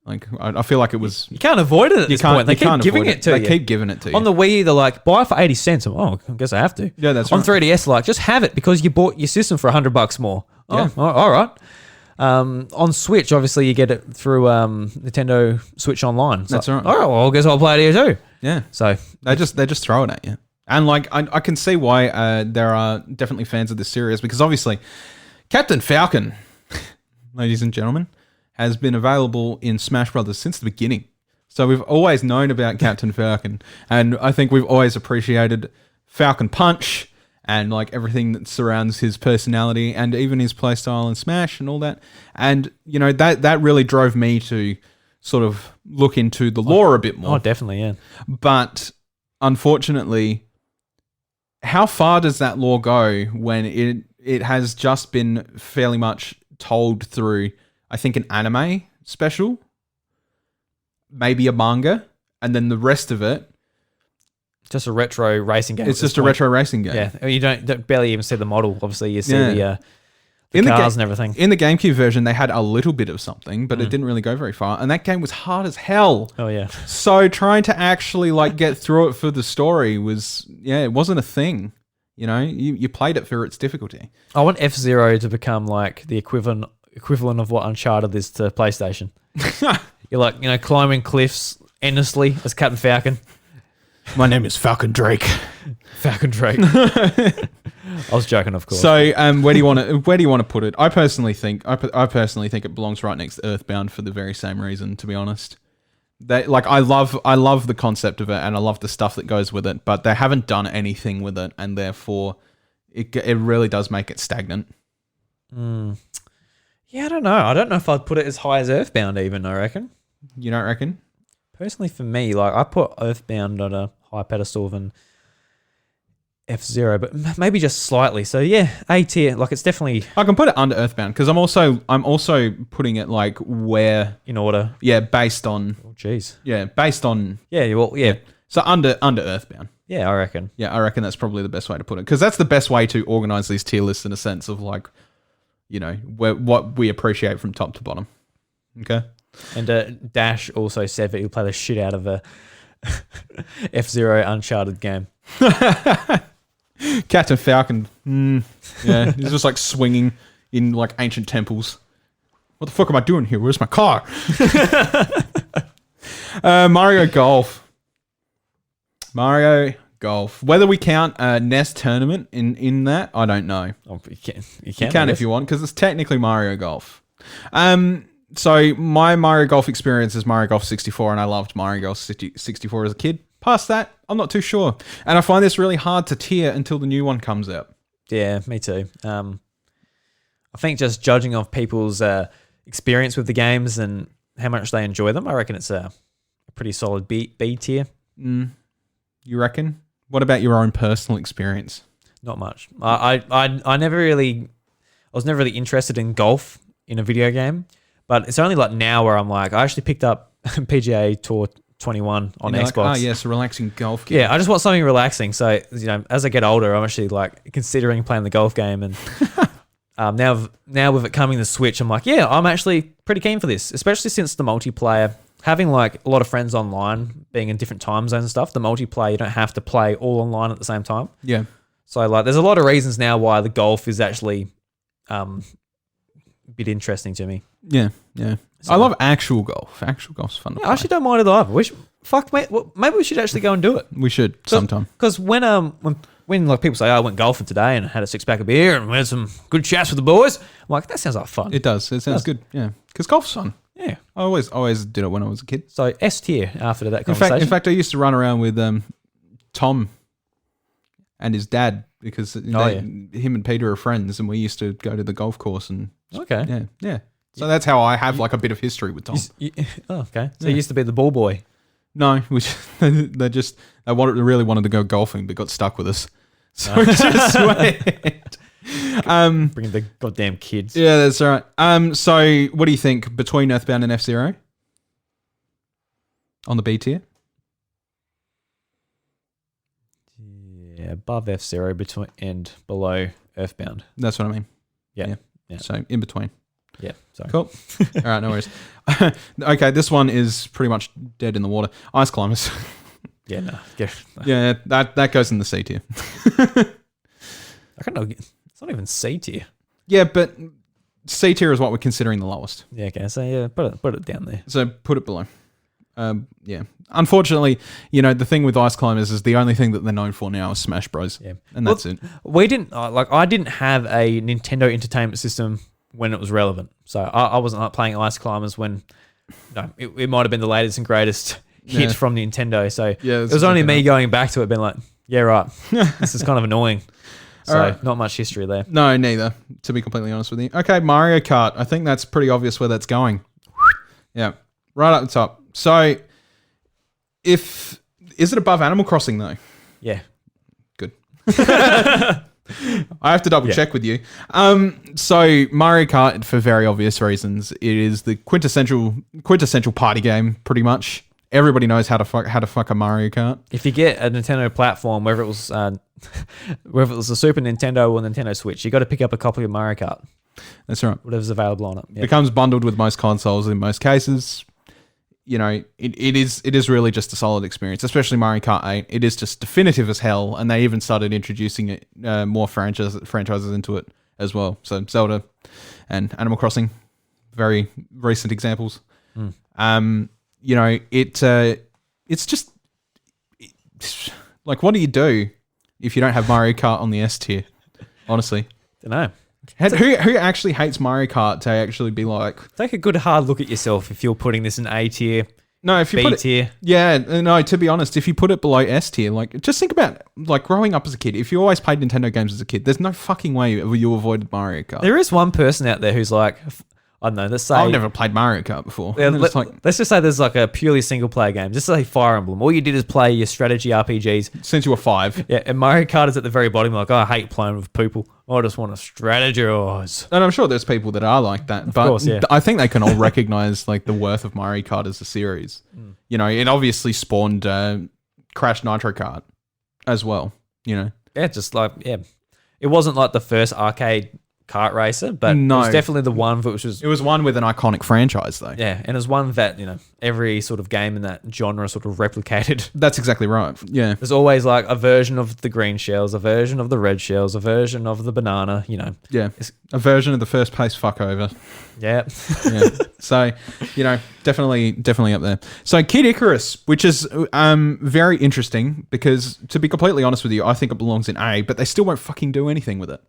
Like, I feel like it was... You can't avoid it at this point. They keep giving it to you. They keep giving it to you. On the Wii, they're like, buy it for 80 cents. Oh, I guess I have to. Yeah, that's right. On 3DS, like, just have it because you bought your system for $100 more. Oh, yeah. All right. On Switch, obviously, you get it through Nintendo Switch Online. So, that's right. All right, well, I guess I'll play it here too. Yeah. So they just throw it at you. And, like, I can see why there are definitely fans of this series because, obviously, Captain Falcon, ladies and gentlemen, has been available in Smash Brothers since the beginning. So we've always known about Captain Falcon, and I think we've always appreciated Falcon Punch and like everything that surrounds his personality and even his playstyle in Smash and all that. And you know that really drove me to sort of look into the lore a bit more. Oh, definitely, yeah. But unfortunately, how far does that lore go when it has just been fairly much told through, I think, an anime special, maybe a manga, and then the rest of it... Just a retro racing game. It's just a retro racing game. Yeah, you don't barely even see the model. Obviously, you see the cars and everything. In the GameCube version, they had a little bit of something, but it didn't really go very far. And that game was hard as hell. Oh, yeah. So trying to actually like get through it for the story was, it wasn't a thing. You know, you played it for its difficulty. I want F-Zero to become like the equivalent of what Uncharted is to PlayStation. You're like, climbing cliffs endlessly as Captain Falcon. My name is Falcon Drake. Falcon Drake. I was joking, of course. So, where do you want to put it? I personally think it belongs right next to Earthbound for the very same reason. To be honest, I love the concept of it, and I love the stuff that goes with it, but they haven't done anything with it, and therefore, it really does make it stagnant. Yeah, I don't know. I don't know if I'd put it as high as Earthbound even, I reckon. You don't reckon? Personally, for me, like I put Earthbound on a high pedestal than F-Zero, but maybe just slightly. So yeah, A tier. Like it's definitely... I can put it under Earthbound because I'm also putting it like where... In order. Yeah, based on... Oh, jeez. Yeah, based on... Yeah, well, yeah. So under Earthbound. Yeah, I reckon. Yeah, I reckon that's probably the best way to put it because that's the best way to organize these tier lists in a sense of like, what we appreciate from top to bottom. Okay. And Dash also said that he'll play the shit out of a F-Zero Uncharted game. Captain Falcon. Yeah, he's just like swinging in like ancient temples. What the fuck am I doing here? Where's my car? Mario Golf. Mario Golf. Whether we count NES Tournament in that, I don't know. Oh, you can if you want, because it's technically Mario Golf. So my Mario Golf experience is Mario Golf 64, and I loved Mario Golf 64 as a kid. Past that, I'm not too sure. And I find this really hard to tier until the new one comes out. Yeah, me too. I think just judging off people's experience with the games and how much they enjoy them, I reckon it's a pretty solid B tier. You reckon? What about your own personal experience? Not much. I was never really interested in golf in a video game, but it's only like now where I'm like, I actually picked up PGA Tour 21 on and Xbox. Like, yes, a relaxing golf game. Yeah, I just want something relaxing. So, as I get older, I'm actually like considering playing the golf game. And now with it coming to Switch, I'm like, yeah, I'm actually pretty keen for this, especially since the multiplayer, having like a lot of friends online, being in different time zones and stuff, the multiplayer, you don't have to play all online at the same time. Yeah. So like, there's a lot of reasons now why the golf is actually a bit interesting to me. Yeah. So, I love actual golf. Actual golf's fun to play. I actually don't mind it either. Maybe we should actually go and do it. We should sometime. Because when like people say, I went golfing today and had a 6-pack of beer and we had some good chats with the boys, I'm like, that sounds like fun. It does. It sounds good. Yeah. Because golf's fun. Yeah. I always did it when I was a kid. So S tier after that conversation. In fact, I used to run around with Tom and his dad because him and Peter are friends, and we used to go to the golf course and yeah. So that's how I have like a bit of history with Tom. Okay. So you used to be the ball boy. No, they really wanted to go golfing, but got stuck with us. So we just went. Bringing the goddamn kids. Yeah, that's all right. So what do you think between Earthbound and F-Zero on the B tier? Yeah, above F-Zero between and below Earthbound. That's what I mean. Yeah. So in between. Yeah. Sorry. Cool. All right, no worries. Okay, this one is pretty much dead in the water. Ice Climbers. Yeah, no. Yeah, that goes in the C tier. I don't know. It's not even C tier. Yeah, but C tier is what we're considering the lowest. Yeah, okay. So yeah, put it down there. So put it below. Yeah. Unfortunately, the thing with Ice Climbers is the only thing that they're known for now is Smash Bros. Yeah, and that's it. We didn't I didn't have a Nintendo Entertainment System when it was relevant, so I wasn't playing Ice Climbers when. No, it might have been the latest and greatest hit from Nintendo. So it was only me going back to it, being like, yeah, right. This is kind of annoying. So not much history there. No, neither. To be completely honest with you. Okay, Mario Kart. I think that's pretty obvious where that's going. Yeah, right up the top. So, is it above Animal Crossing though? Yeah. Good. I have to double check with you. So Mario Kart, for very obvious reasons, it is the quintessential party game. Pretty much, everybody knows how to fuck a Mario Kart. If you get a Nintendo platform, whether it was a Super Nintendo or Nintendo Switch, you got to pick up a copy of Mario Kart. That's right. Whatever's available on it. Yep. Becomes bundled with most consoles in most cases. It is really just a solid experience, especially Mario Kart 8. It is just definitive as hell, and they even started introducing it more franchises into it as well. So Zelda and Animal Crossing, very recent examples. It's just like, what do you do if you don't have Mario Kart on the S tier? Honestly, don't know. Who actually hates Mario Kart to actually be like... Take a good hard look at yourself if you're putting this in A tier, no, if you B tier. Yeah, no, to be honest, if you put it below S tier, like, just think about, like, growing up as a kid. If you always played Nintendo games as a kid, there's no fucking way you avoided Mario Kart. There is one person out there who's like... I don't know, let's say... I've never played Mario Kart before. Yeah, let's just say there's like a purely single-player game. Just say Fire Emblem. All you did is play your strategy RPGs. Since you were 5. Yeah, and Mario Kart is at the very bottom. Like, I hate playing with people. I just want to strategize. And I'm sure there's people that are like that. But of course, yeah. I think they can all recognize like the worth of Mario Kart as a series. It obviously spawned Crash Nitro Kart as well, Yeah, just like, yeah. It wasn't like the first arcade kart racer, but it was definitely the one which was... It was one with an iconic franchise, though. Yeah, and it was one that, every sort of game in that genre sort of replicated. That's exactly right, yeah. There's always, like, a version of the green shells, a version of the red shells, a version of the banana, Yeah, a version of the first place fuckover. Yeah. Yeah. So, definitely up there. So, Kid Icarus, which is very interesting because, to be completely honest with you, I think it belongs in A, but they still won't fucking do anything with it.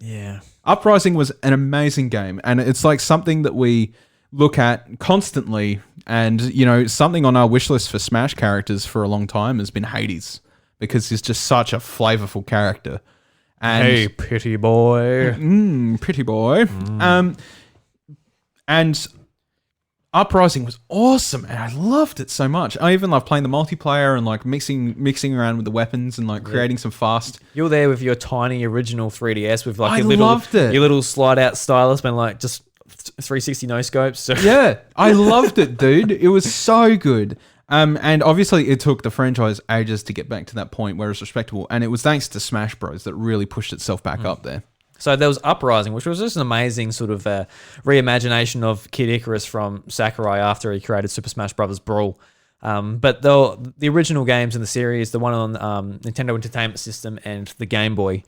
Yeah. Uprising was an amazing game, and it's like something that we look at constantly, and something on our wish list for Smash characters for a long time has been Hades, because he's just such a flavorful character. And hey, pretty boy. Pretty boy. And Uprising was awesome, and I loved it so much. I even loved playing the multiplayer and like mixing around with the weapons and like creating some fast. You're there with your tiny original 3DS with like your your little slide out stylus, and like just 360 no scopes. So. Yeah, I loved it, dude. It was so good. And obviously it took the franchise ages to get back to that point where it's respectable, and it was thanks to Smash Bros that really pushed itself back up there. So there was Uprising, which was just an amazing sort of reimagination of Kid Icarus from Sakurai after he created Super Smash Bros. Brawl. But the original games in the series, the one on Nintendo Entertainment System and the Game Boy,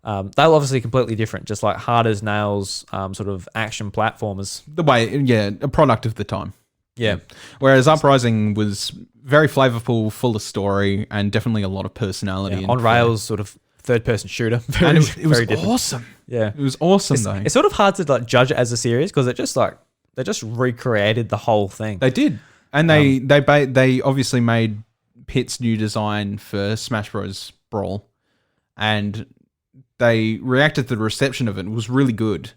they were obviously completely different, just like hard as nails sort of action platformers. The way, a product of the time. Yeah. Whereas Uprising was very flavorful, full of story, and definitely a lot of personality. On rails, sort of third-person shooter. And it was awesome. Yeah. It was awesome, though. It's sort of hard to like judge it as a series because they just recreated the whole thing. They did. And they obviously made Pit's new design for Smash Bros. Brawl, and they reacted to the reception of it. It was really good.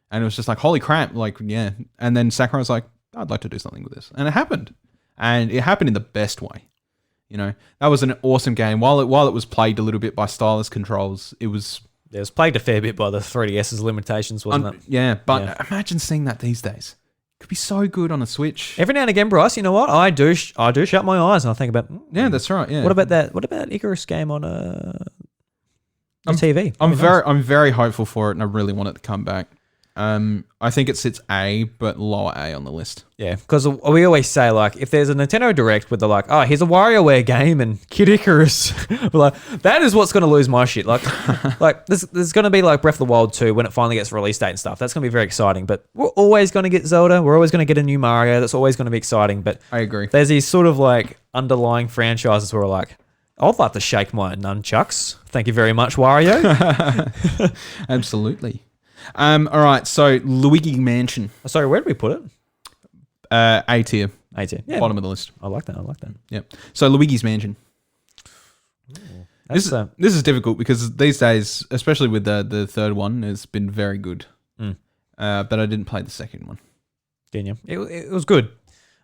And it was just like, holy crap, And then Sakurai was like, I'd like to do something with this. And it happened. And it happened in the best way. That was an awesome game. While it was plagued a little bit by stylus controls, it was plagued a fair bit by the 3DS's limitations, wasn't it? Yeah, but imagine seeing that these days. It could be so good on a Switch. Every now and again, Bryce, you know what? I do shut my eyes and I think about... Yeah, that's right, yeah. What about that? What about Icarus game on TV? I'm very hopeful for it, and I really want it to come back. I think it sits A, but lower A on the list. Yeah, because we always say, like, if there's a Nintendo Direct with here's a WarioWare game and Kid Icarus, we're like, that is what's going to lose my shit. Like there's going to be like Breath of the Wild 2 when it finally gets release date and stuff. That's going to be very exciting. But we're always going to get Zelda. We're always going to get a new Mario. That's always going to be exciting. But I agree. There's these sort of like underlying franchises where we're like, I'd like to shake my nunchucks. Thank you very much, Wario. Absolutely. All right, so Luigi Mansion. Sorry, where did we put it? A tier. A tier. Yeah. Bottom of the list. I like that. Yep. So Luigi's Mansion. This is difficult because these days, especially with the third one, has been very good. But I didn't play the second one. Didn't you? It was good.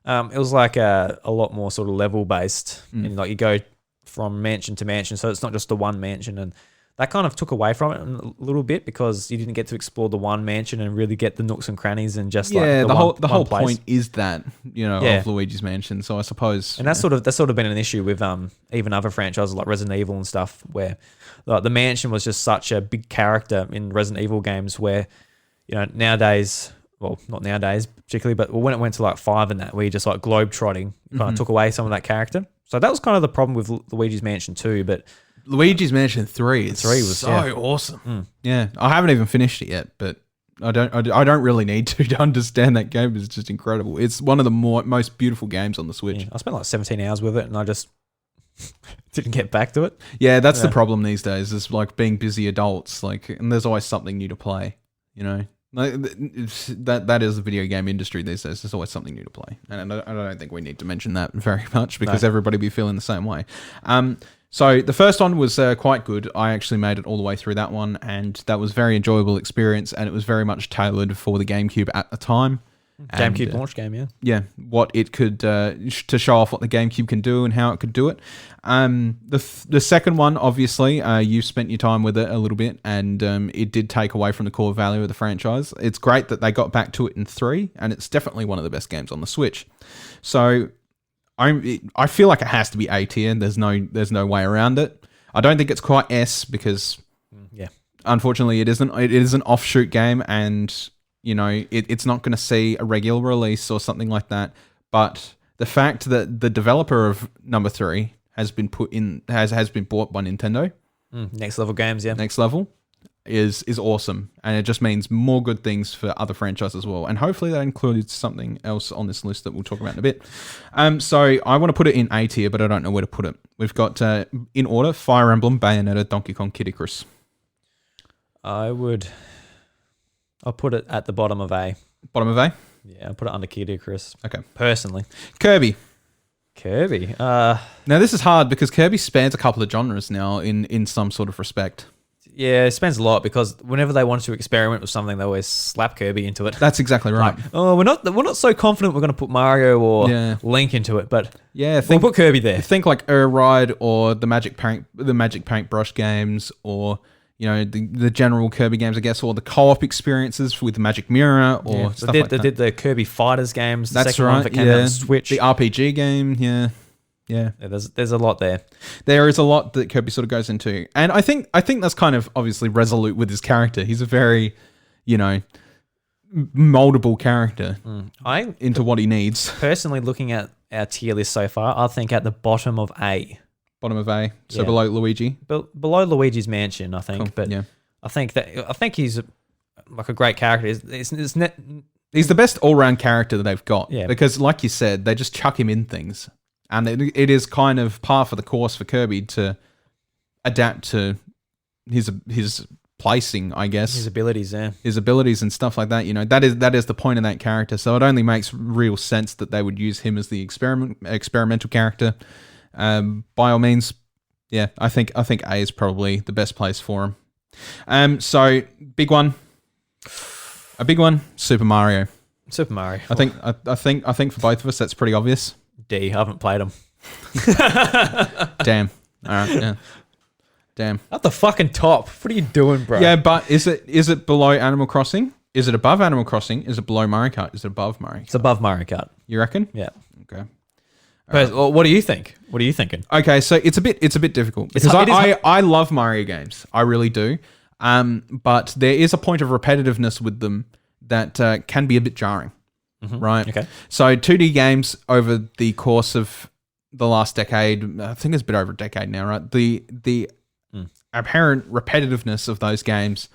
It was like a lot more sort of level based, and like you go from mansion to mansion, so it's not just the one mansion, and that kind of took away from it a little bit because you didn't get to explore the one mansion and really get the nooks and crannies and just the whole point is that of Luigi's Mansion. So I suppose, and that's sort of been an issue with even other franchises like Resident Evil and stuff, where like, the mansion was just such a big character in Resident Evil games where nowadays. Well, not nowadays particularly, but when it went to like 5 and that, where you just like globe trotting, kind of took away some of that character. So that was kind of the problem with Luigi's Mansion 2, but Luigi's Mansion 3 was so awesome. Yeah, I haven't even finished it yet, but I don't really need to understand that game. It's just incredible. It's one of the most beautiful games on the Switch. Yeah, I spent like 17 hours with it, and I just didn't get back to it. Yeah, that's the problem these days. Is like being busy adults, and there's always something new to play. That is the video game industry these days. There's always something new to play, and I don't think we need to mention that very much because everybody be feeling the same way. So the first one was quite good. I actually made it all the way through that one, and that was a very enjoyable experience, and it was very much tailored for the GameCube at the time. GameCube launch game, yeah. Yeah, what it could, to show off what the GameCube can do and how it could do it. The second one, obviously, you spent your time with it a little bit, and it did take away from the core value of the franchise. It's great that they got back to it in 3, and it's definitely one of the best games on the Switch. So I feel like it has to be A tier. There's no way around it. I don't think it's quite S because, unfortunately, it isn't. It is an offshoot game, and it's not going to see a regular release or something like that. But the fact that the developer of number 3 has been has been bought by Nintendo, Next Level Games, Next Level, is awesome, and it just means more good things for other franchises as well. And hopefully that includes something else on this list that we'll talk about in a bit. So I want to put it in A tier, but I don't know where to put it. We've got in order: Fire Emblem, Bayonetta, Donkey Kong, Kid Icarus. I'll put it at the bottom of A. Bottom of A? Yeah, I'll put it under Kid Icarus. Okay. Personally. Kirby. Now this is hard because Kirby spans a couple of genres now in some sort of respect. Yeah, it spans a lot because whenever they want to experiment with something, they always slap Kirby into it. That's exactly right. We're not so confident we're going to put Mario or Link into it, but we'll put Kirby there. Think like Ride or the Magic Paintbrush games, or the general Kirby games, I guess, or the co-op experiences with the Magic Mirror, or stuff like that. They did the Kirby Fighters games. The That's second right. one that came out on Switch. The RPG game, yeah. Yeah. There's a lot there. There is a lot that Kirby sort of goes into. And I think that's kind of obviously resolute with his character. He's a very, moldable character into what he needs. Personally, looking at our tier list so far, I think at the bottom of A. Bottom of A. So below Luigi. Below Luigi's Mansion, I think. Cool. But I think he's like a great character. He's the best all-round character that they've got. Yeah. Because like you said, they just chuck him in things. And it is kind of par for the course for Kirby to adapt to his placing, I guess. His abilities, yeah. His abilities and stuff like that. That is the point of that character. So it only makes real sense that they would use him as the experimental character. By all means, yeah, I think A is probably the best place for him. So big one. A big one, Super Mario. Super Mario. I think for both of us that's pretty obvious. D. I haven't played them. Damn. All right. Yeah. Damn. At the fucking top. What are you doing, bro? Yeah, but is it below Animal Crossing? Is it above Animal Crossing? Is it below Mario Kart? Is it above Mario Kart? It's above Mario Kart. You reckon? Yeah. Okay. Well, what do you think? What are you thinking? Okay, so it's a bit difficult because I love Mario games. I really do. But there is a point of repetitiveness with them that can be a bit jarring. Right. Okay. So 2D games over the course of the last decade, I think it's a bit over a decade now, right? The apparent repetitiveness of those games,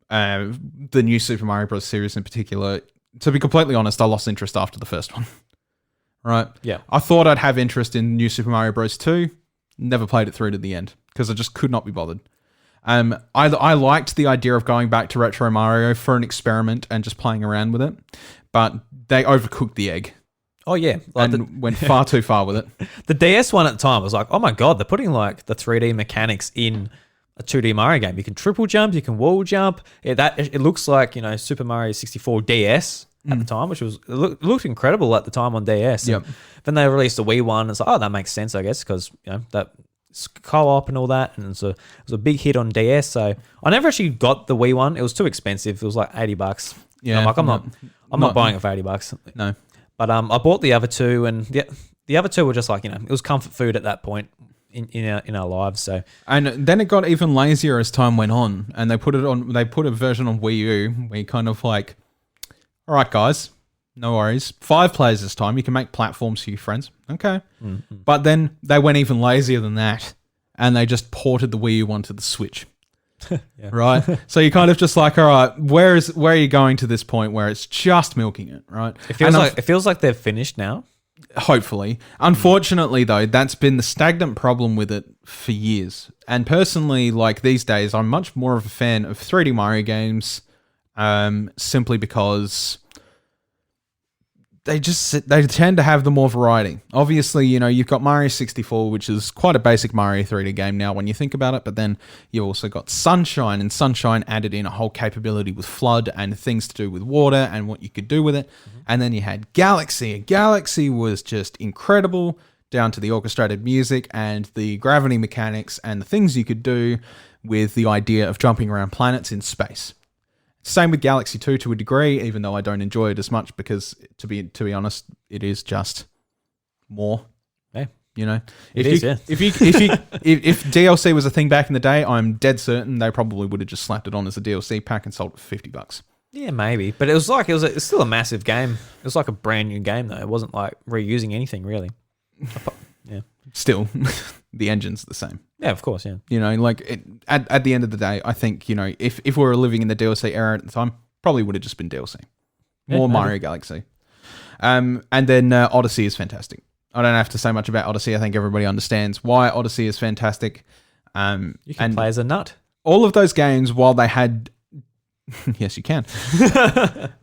the new Super Mario Bros. Series in particular, to be completely honest, I lost interest after the first one. Right? Yeah. I thought I'd have interest in New Super Mario Bros. 2. Never played it through to the end because I just could not be bothered. I liked the idea of going back to Retro Mario for an experiment and just playing around with it, but they overcooked the egg. Oh yeah, and went far too far with it. The DS one at the time was like, oh my god, they're putting like the 3D mechanics in a 2D Mario game. You can triple jump, you can wall jump. It looks like Super Mario 64 DS at the time, which was it looked incredible at the time on DS. Yep. Then they released the Wii one. It's like, oh, that makes sense, I guess, because that co-op and all that, and it was a big hit on DS. So I never actually got the Wii one. It was too expensive. It was like $80. Yeah, I'm like, I'm not buying it for $80. No, but I bought the other two, and the other two were just like it was comfort food at that point in our lives. So and then it got even lazier as time went on, and they put a version on Wii U where you kind of like, all right, guys. No worries. 5 players this time. You can make platforms for your friends. Okay. Mm-hmm. But then they went even lazier than that, and they just ported the Wii U onto the Switch. Yeah. Right? So you're kind of just like, all right, where are you going to this point where it's just milking it, right? It feels like they're finished now. Hopefully. Unfortunately, though, that's been the stagnant problem with it for years. And personally, like these days, I'm much more of a fan of 3D Mario games, simply because they tend to have the more variety. Obviously, you've got Mario 64, which is quite a basic Mario 3D game now when you think about it, but then you also got Sunshine, and Sunshine added in a whole capability with Flood and things to do with water and what you could do with it. Mm-hmm. And then you had Galaxy. Galaxy was just incredible, down to the orchestrated music and the gravity mechanics and the things you could do with the idea of jumping around planets in space. Same with Galaxy 2 to a degree, even though I don't enjoy it as much because, to be honest, it is just more. Yeah. If DLC was a thing back in the day, I'm dead certain they probably would have just slapped it on as a DLC pack and sold it for $50. Yeah, maybe. But it's still a massive game. It was like a brand new game though. It wasn't like reusing anything really. Yeah. Still, the engine's the same. Yeah, of course, yeah. At the end of the day, I think, if we were living in the DLC era at the time, probably would have just been DLC. More Mario Galaxy. And then Odyssey is fantastic. I don't have to say much about Odyssey. I think everybody understands why Odyssey is fantastic. You can play as a nut. All of those games, while they had... Yes, you can.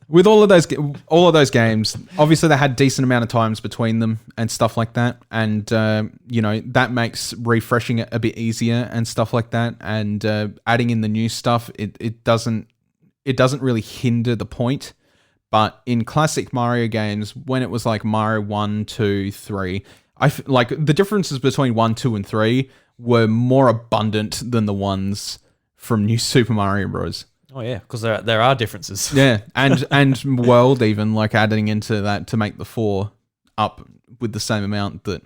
With all of those games, obviously they had decent amount of times between them and stuff like that, and that makes refreshing it a bit easier and stuff like that. And adding in the new stuff, it doesn't really hinder the point. But in classic Mario games, when it was like Mario 1, 2, 3, like the differences between 1, 2, and 3 were more abundant than the ones from New Super Mario Bros. Oh yeah, because there are differences. Yeah, and world even, like adding into that to make the 4 up with the same amount that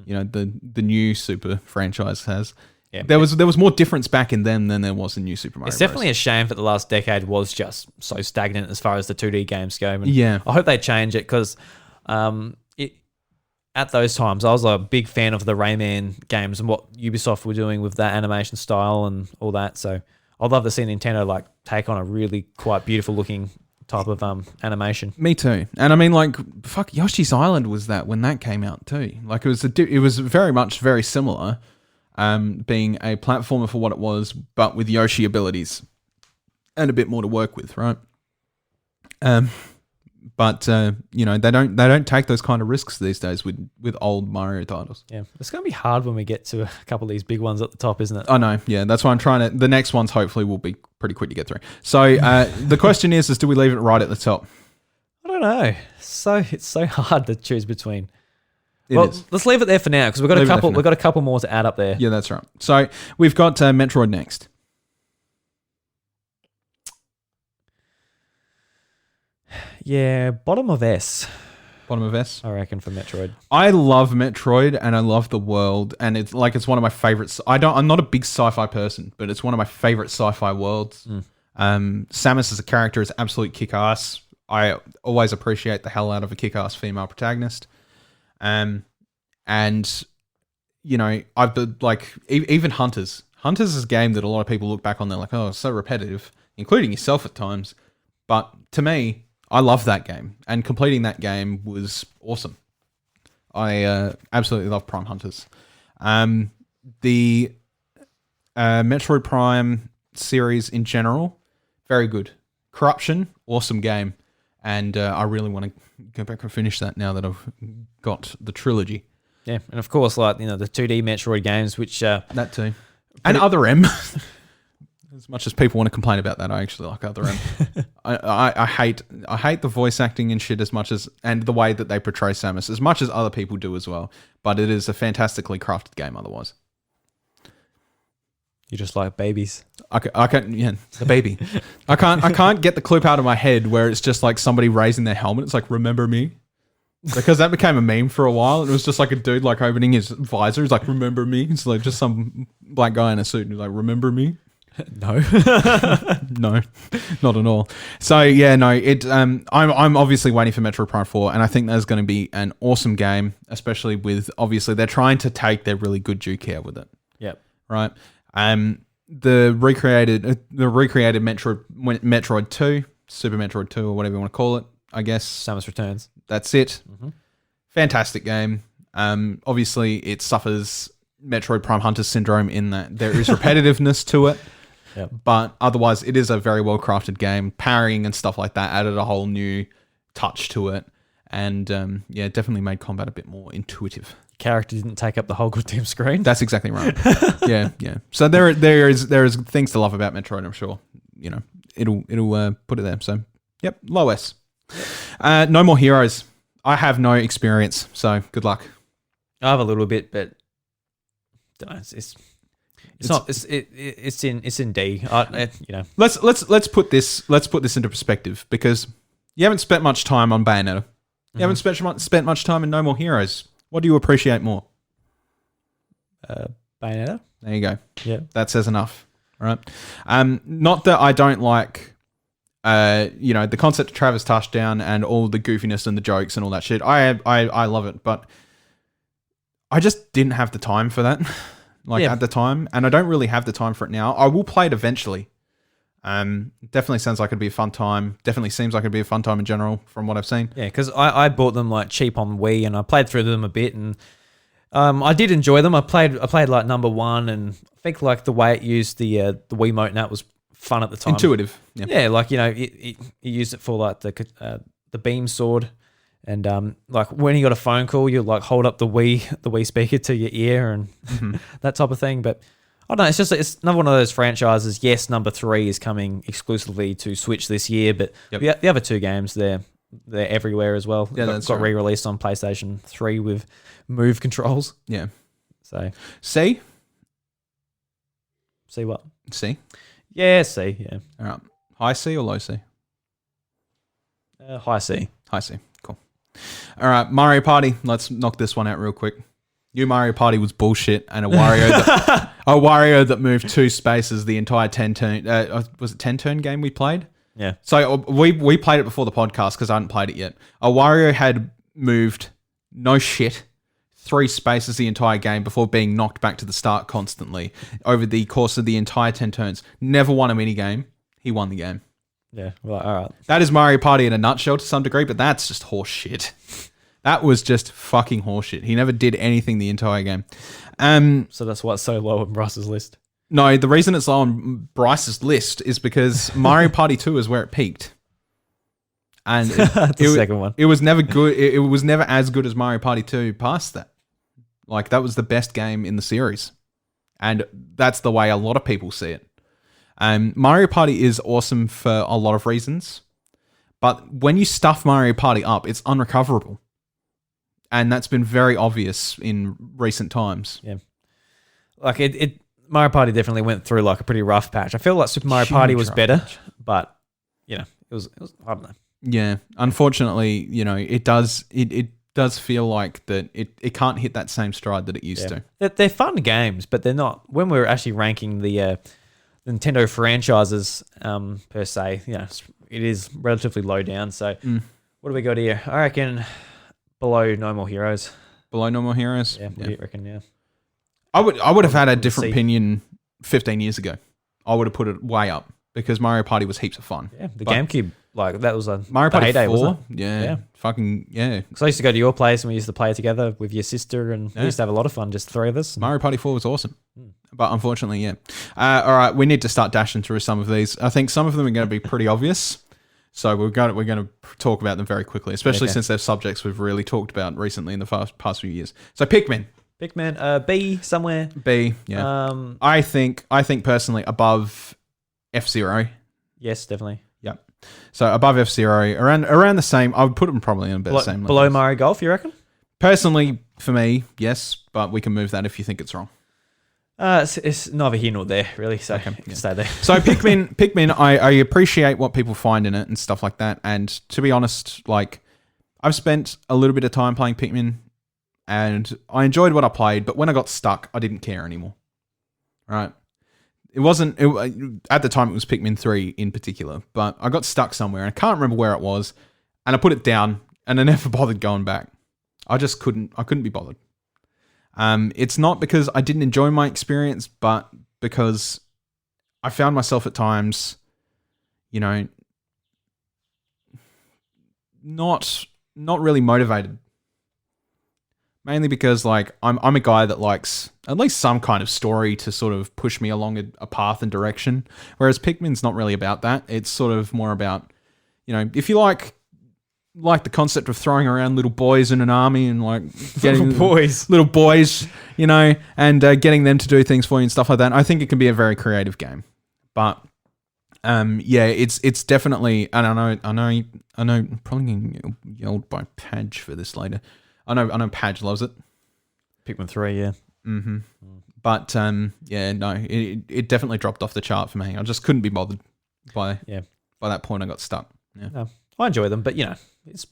the new Super franchise has. Yeah. There was more difference back in them than there was in New Super Mario It's Bros. definitely a shame that the last decade was just so stagnant as far as the 2D games go. And Yeah. I hope they change it because at those times, I was a big fan of the Rayman games and what Ubisoft were doing with that animation style and all that. So I'd love to see Nintendo like take on a really quite beautiful looking type of animation. Me too. And I mean, like, fuck, Yoshi's Island was that when that came out too. Like, it was very much very similar, being a platformer for what it was, but with Yoshi abilities and a bit more to work with, right? But they don't take those kind of risks these days with old Mario titles. Yeah, it's going to be hard when we get to a couple of these big ones at the top, isn't it? I know. Yeah, that's why I'm trying to. The next ones hopefully will be pretty quick to get through. So the question is do we leave it right at the top? I don't know. It's so hard to choose between. Let's leave it there for now because we've got a couple more to add up there. Yeah, that's right. So we've got Metroid next. Yeah, bottom of S. Bottom of S, I reckon, for Metroid. I love Metroid and I love the world, and it's one of my favorites. I'm not a big sci-fi person, but it's one of my favorite sci-fi worlds. Samus as a character is absolute kick-ass. I always appreciate the hell out of a kick-ass female protagonist. And I've been even Hunters. Hunters is a game that a lot of people look back on. They're like, oh, it's so repetitive, including yourself at times. But to me, I love that game, and completing that game was awesome. I absolutely love Prime Hunters. The Metroid Prime series in general, very good. Corruption, awesome game, and I really want to go back and finish that now that I've got the trilogy. Yeah, and of course, the 2D Metroid games, which that too, and Other M. As much as people want to complain about that, I actually like Other M. I hate the voice acting and shit and the way that they portray Samus as much as other people do as well. But it is a fantastically crafted game otherwise. You just like babies. I can't, the baby. I can't get the clip out of my head where it's just like somebody raising their helmet. It's like, remember me? Because that became a meme for a while. It was just like a dude like opening his visor. He's like, remember me? It's like just some black guy in a suit and he's like, remember me? No. No, not at all. So yeah, no, I'm obviously waiting for Metroid Prime 4, and I think that's going to be an awesome game, especially with obviously they're trying to take their really good due care with it. Yep. Right. The recreated Metroid 2, Super Metroid 2, or whatever you want to call it, I guess. Samus Returns. That's it. Mm-hmm. Fantastic game. Obviously it suffers Metroid Prime Hunter syndrome in that there is repetitiveness to it. Yep. But otherwise, it is a very well-crafted game. Parrying and stuff like that added a whole new touch to it. And definitely made combat a bit more intuitive. Character didn't take up the whole goddamn screen. That's exactly right. Yeah. So there is things to love about Metroid, I'm sure. It'll put it there. So, yep, low S. No More Heroes. I have no experience, so good luck. I have a little bit, but don't know, it's in D. Let's put this into perspective, because you haven't spent much time on Bayonetta. You haven't spent much time in No More Heroes. What do you appreciate more? Bayonetta. There you go. Yeah, that says enough. All right. Not that I don't like, the concept of Travis Touchdown and all the goofiness and the jokes and all that shit. I love it, but I just didn't have the time for that, at the time, and I don't really have the time for it now. I will play it eventually. Definitely sounds like it'd be a fun time. Definitely seems like it'd be a fun time in general from what I've seen. Yeah, because I bought them cheap on Wii, and I played through them a bit, and I did enjoy them. I played number 1, and I think the way it used the Wiimote and that was fun at the time. Intuitive. Yeah, it used it for the beam sword. And when you got a phone call, you hold up the Wii speaker to your ear and that type of thing. But I don't know. It's another one of those franchises. Yes, number 3 is coming exclusively to Switch this year, but the other 2 games they're everywhere as well. Yeah, that's got re-released on PlayStation 3 with Move controls. Yeah. So C what? C. Yeah, C. Yeah. All right. High C or low C? High C. High C. Cool. All right, Mario Party. Let's knock this one out real quick. New Mario Party was bullshit, and a Wario that moved 2 spaces the entire 10-turn... was it 10-turn game we played? Yeah. So we played it before the podcast because I hadn't played it yet. A Wario had moved, no shit, 3 spaces the entire game before being knocked back to the start constantly over the course of the entire 10 turns. Never won a minigame. He won the game. Yeah, well, all right. That is Mario Party in a nutshell to some degree, but that's just horse shit. That was just fucking horse shit. He never did anything the entire game. So that's what's so low on Bryce's list. No, the reason it's low on Bryce's list is because Mario Party 2 is where it peaked. And the second one. It was never good. It was never as good as Mario Party 2 past that. Like, that was the best game in the series. And that's the way a lot of people see it. Mario Party is awesome for a lot of reasons. But when you stuff Mario Party up, it's unrecoverable. And that's been very obvious in recent times. Yeah. Like, Mario Party definitely went through, like, a pretty rough patch. I feel like Super Mario Party was better, but, you know, it was I don't know. Yeah. Unfortunately, you know, it does feel like that it can't hit that same stride that it used to. They're fun games, but they're not. When we're actually ranking the Nintendo franchises per se, you know, it is relatively low down. So what do we got here? I reckon below No More Heroes. Below No More Heroes? Yeah, what do you reckon? Yeah. I would have had a different opinion 15 years ago. I would have put it way up because Mario Party was heaps of fun. Yeah, the GameCube, like, that was a Mario Party heyday, 4, wasn't it? Yeah. Fucking, yeah. Because I used to go to your place and we used to play together with your sister, and we used to have a lot of fun, just 3 of us. Mario Party 4 was awesome. But unfortunately, yeah. All right, we need to start dashing through some of these. I think some of them are going to be pretty obvious. So we're going to talk about them very quickly, especially since they're subjects we've really talked about recently in the past few years. So Pikmin. B somewhere. B, yeah. I think personally above F-Zero. Yes, definitely. Yep. So above F-Zero, around the same. I would put them probably in about the same. Below Mario Golf, you reckon? Personally, for me, yes, but we can move that if you think it's wrong. It's neither here nor there, really. So you can stay there. So Pikmin, I appreciate what people find in it and stuff like that. And to be honest, like, I've spent a little bit of time playing Pikmin, and I enjoyed what I played. But when I got stuck, I didn't care anymore. Right? It wasn't at the time. It was Pikmin 3 in particular, but I got stuck somewhere, and I can't remember where it was. And I put it down, and I never bothered going back. I just couldn't. I couldn't be bothered. It's not because I didn't enjoy my experience, but because I found myself at times, you know, not really motivated. Mainly because, like, I'm a guy that likes at least some kind of story to sort of push me along a path and direction. Whereas Pikmin's not really about that. It's sort of more about, you know, if you like the concept of throwing around little boys in an army and, like, getting little boys, you know, and getting them to do things for you and stuff like that. I think it can be a very creative game. But yeah, it's definitely, and I know I'm probably going to get yelled by Padge for this later. I know Padge loves it. Pikmin 3, yeah. Mm-hmm. But yeah, no, it definitely dropped off the chart for me. I just couldn't be bothered by that point. I got stuck. Yeah. No, I enjoy them, but, you know, it's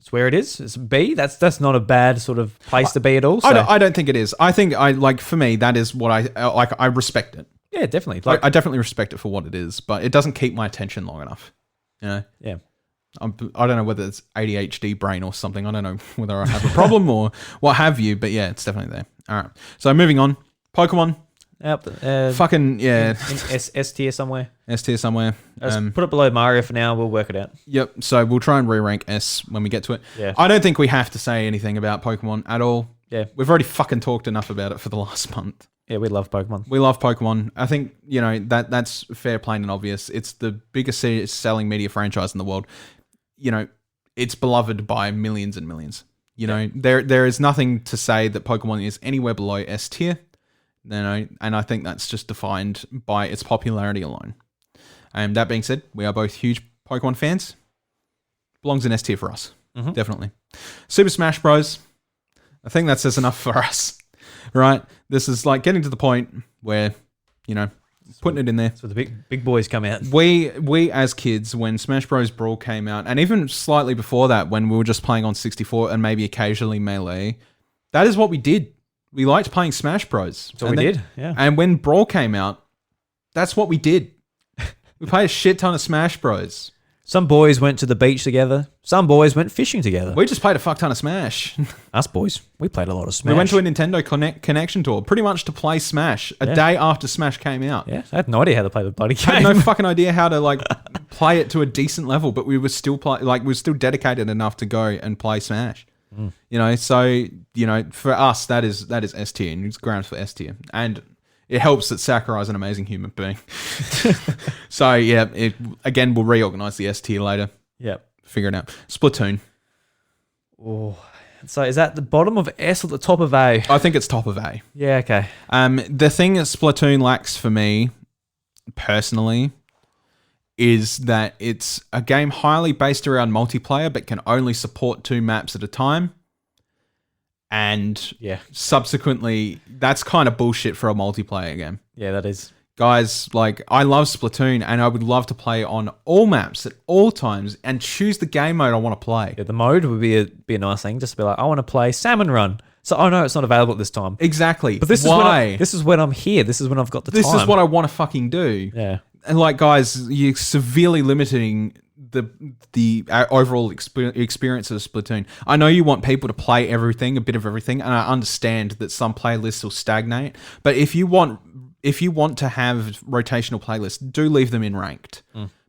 where it is. It's B. That's not a bad sort of place to be at all. So. I don't think it is. I think for me, that is what I like. I respect it. Yeah, definitely. Like, I definitely respect it for what it is, but it doesn't keep my attention long enough. You know? Yeah. I don't know whether it's ADHD brain or something. I don't know whether I have a problem or what have you, but yeah, it's definitely there. All right. So moving on. Pokemon. Yep. Fucking, yeah. In S tier somewhere. S tier somewhere. Put it below Mario for now. We'll work it out. Yep. So we'll try and re-rank S when we get to it. Yeah. I don't think we have to say anything about Pokemon at all. Yeah. We've already fucking talked enough about it for the last month. Yeah, we love Pokemon. We love Pokemon. I think, you know, that's fair, plain and obvious. It's the biggest selling media franchise in the world. You know, it's beloved by millions and millions. You know, there is nothing to say that Pokemon is anywhere below S tier. You know, and I think that's just defined by its popularity alone. And that being said, we are both huge Pokemon fans. Belongs in S tier for us. Mm-hmm. Definitely. Super Smash Bros. I think that says enough for us. Right? This is like getting to the point where, you know, putting it in there. So the big boys come out. We as kids, when Smash Bros. Brawl came out, and even slightly before that, when we were just playing on 64 and maybe occasionally Melee, that is what we did. We liked playing Smash Bros. That's what we did, yeah. And when Brawl came out, that's what we did. We played a shit ton of Smash Bros. Some boys went to the beach together. Some boys went fishing together. We just played a fuck ton of Smash. Us boys, we played a lot of Smash. We went to a Nintendo Connection tour pretty much to play Smash a day after Smash came out. Yeah, I had no idea how to play the bloody game. I had no fucking idea how to like play it to a decent level, but we were still we were still dedicated enough to go and play Smash. You know, so you know, for us that is S tier, and it's grounds for S tier, and it helps that Sakurai's an amazing human being. So yeah, we'll reorganize the S tier later. Yep, figure it out. Splatoon. Oh, so is that the bottom of S or the top of A? I think it's top of A. Yeah, okay. The thing that Splatoon lacks for me, personally, is that it's a game highly based around multiplayer, but can only support 2 maps at a time. And subsequently, that's kind of bullshit for a multiplayer game. Yeah, that is. Guys, like, I love Splatoon, and I would love to play on all maps at all times and choose the game mode I want to play. Yeah, the mode would be a nice thing, just to be like, I want to play Salmon Run. So, oh no, it's not available at this time. Exactly. But this is when I'm here. This is when I've got the time. This is what I want to fucking do. Yeah. And like, guys, you're severely limiting the overall experience of Splatoon. I know you want people to play everything, a bit of everything, and I understand that some playlists will stagnate. But if you want to have rotational playlists, do leave them in ranked.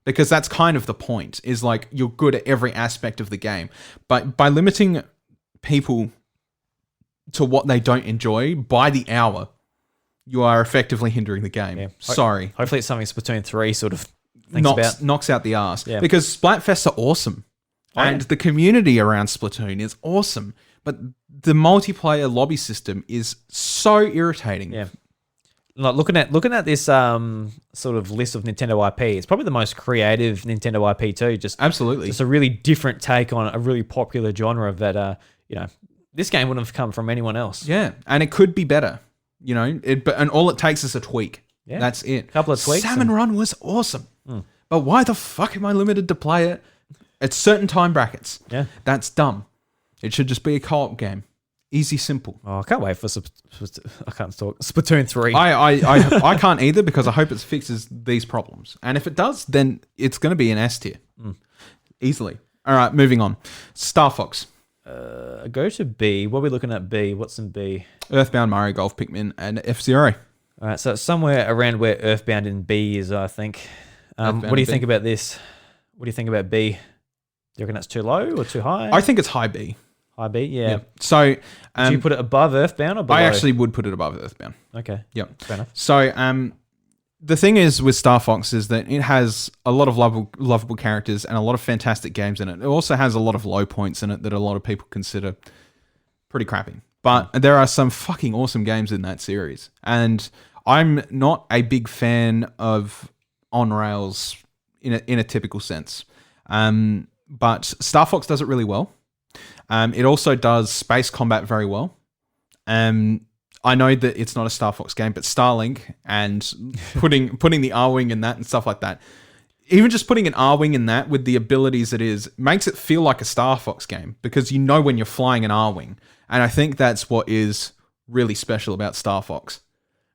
Because that's kind of the point, is like you're good at every aspect of the game. But by limiting people to what they don't enjoy by the hour, you are effectively hindering the game. Yeah. Sorry. Hopefully it's something Splatoon 3 sort of thinks about. Knocks out the arse. Yeah. Because Splatfests are awesome. And the community around Splatoon is awesome. But the multiplayer lobby system is so irritating. Yeah. Like looking at this sort of list of Nintendo IP, it's probably the most creative Nintendo IP too. Absolutely. Just a really different take on a really popular genre that, this game wouldn't have come from anyone else. Yeah. And it could be better. You know, and all it takes is a tweak. Yeah. That's it. A couple of tweaks. Salmon Run was awesome. But why the fuck am I limited to play it at certain time brackets? Yeah. That's dumb. It should just be a co-op game. Easy, simple. Oh, I can't wait for I can't talk. Splatoon 3. I can't either, because I hope it fixes these problems. And if it does, then it's going to be an S tier. Easily. All right, moving on. Star Fox. Go to B. What are we looking at B? What's in B? Earthbound, Mario Golf, Pikmin, and F-Zero. All right, so it's somewhere around where Earthbound in B is, I think. What do you think about this? What do you think about B? Do you reckon that's too low or too high? I think it's high B. High B, yeah. So, do you put it above Earthbound or below? I actually would put it above Earthbound. Okay. Yep. Fair enough. So, the thing is with Star Fox is that it has a lot of lovable characters and a lot of fantastic games in it. It also has a lot of low points in it that a lot of people consider pretty crappy. But there are some fucking awesome games in that series. And I'm not a big fan of on-rails in a typical sense. But Star Fox does it really well. It also does space combat very well. I know that it's not a Star Fox game, but Starlink and putting the R-Wing in that and stuff like that, even just putting an R-Wing in that with the abilities it is, makes it feel like a Star Fox game, because you know when you're flying an R-Wing. And I think that's what is really special about Star Fox,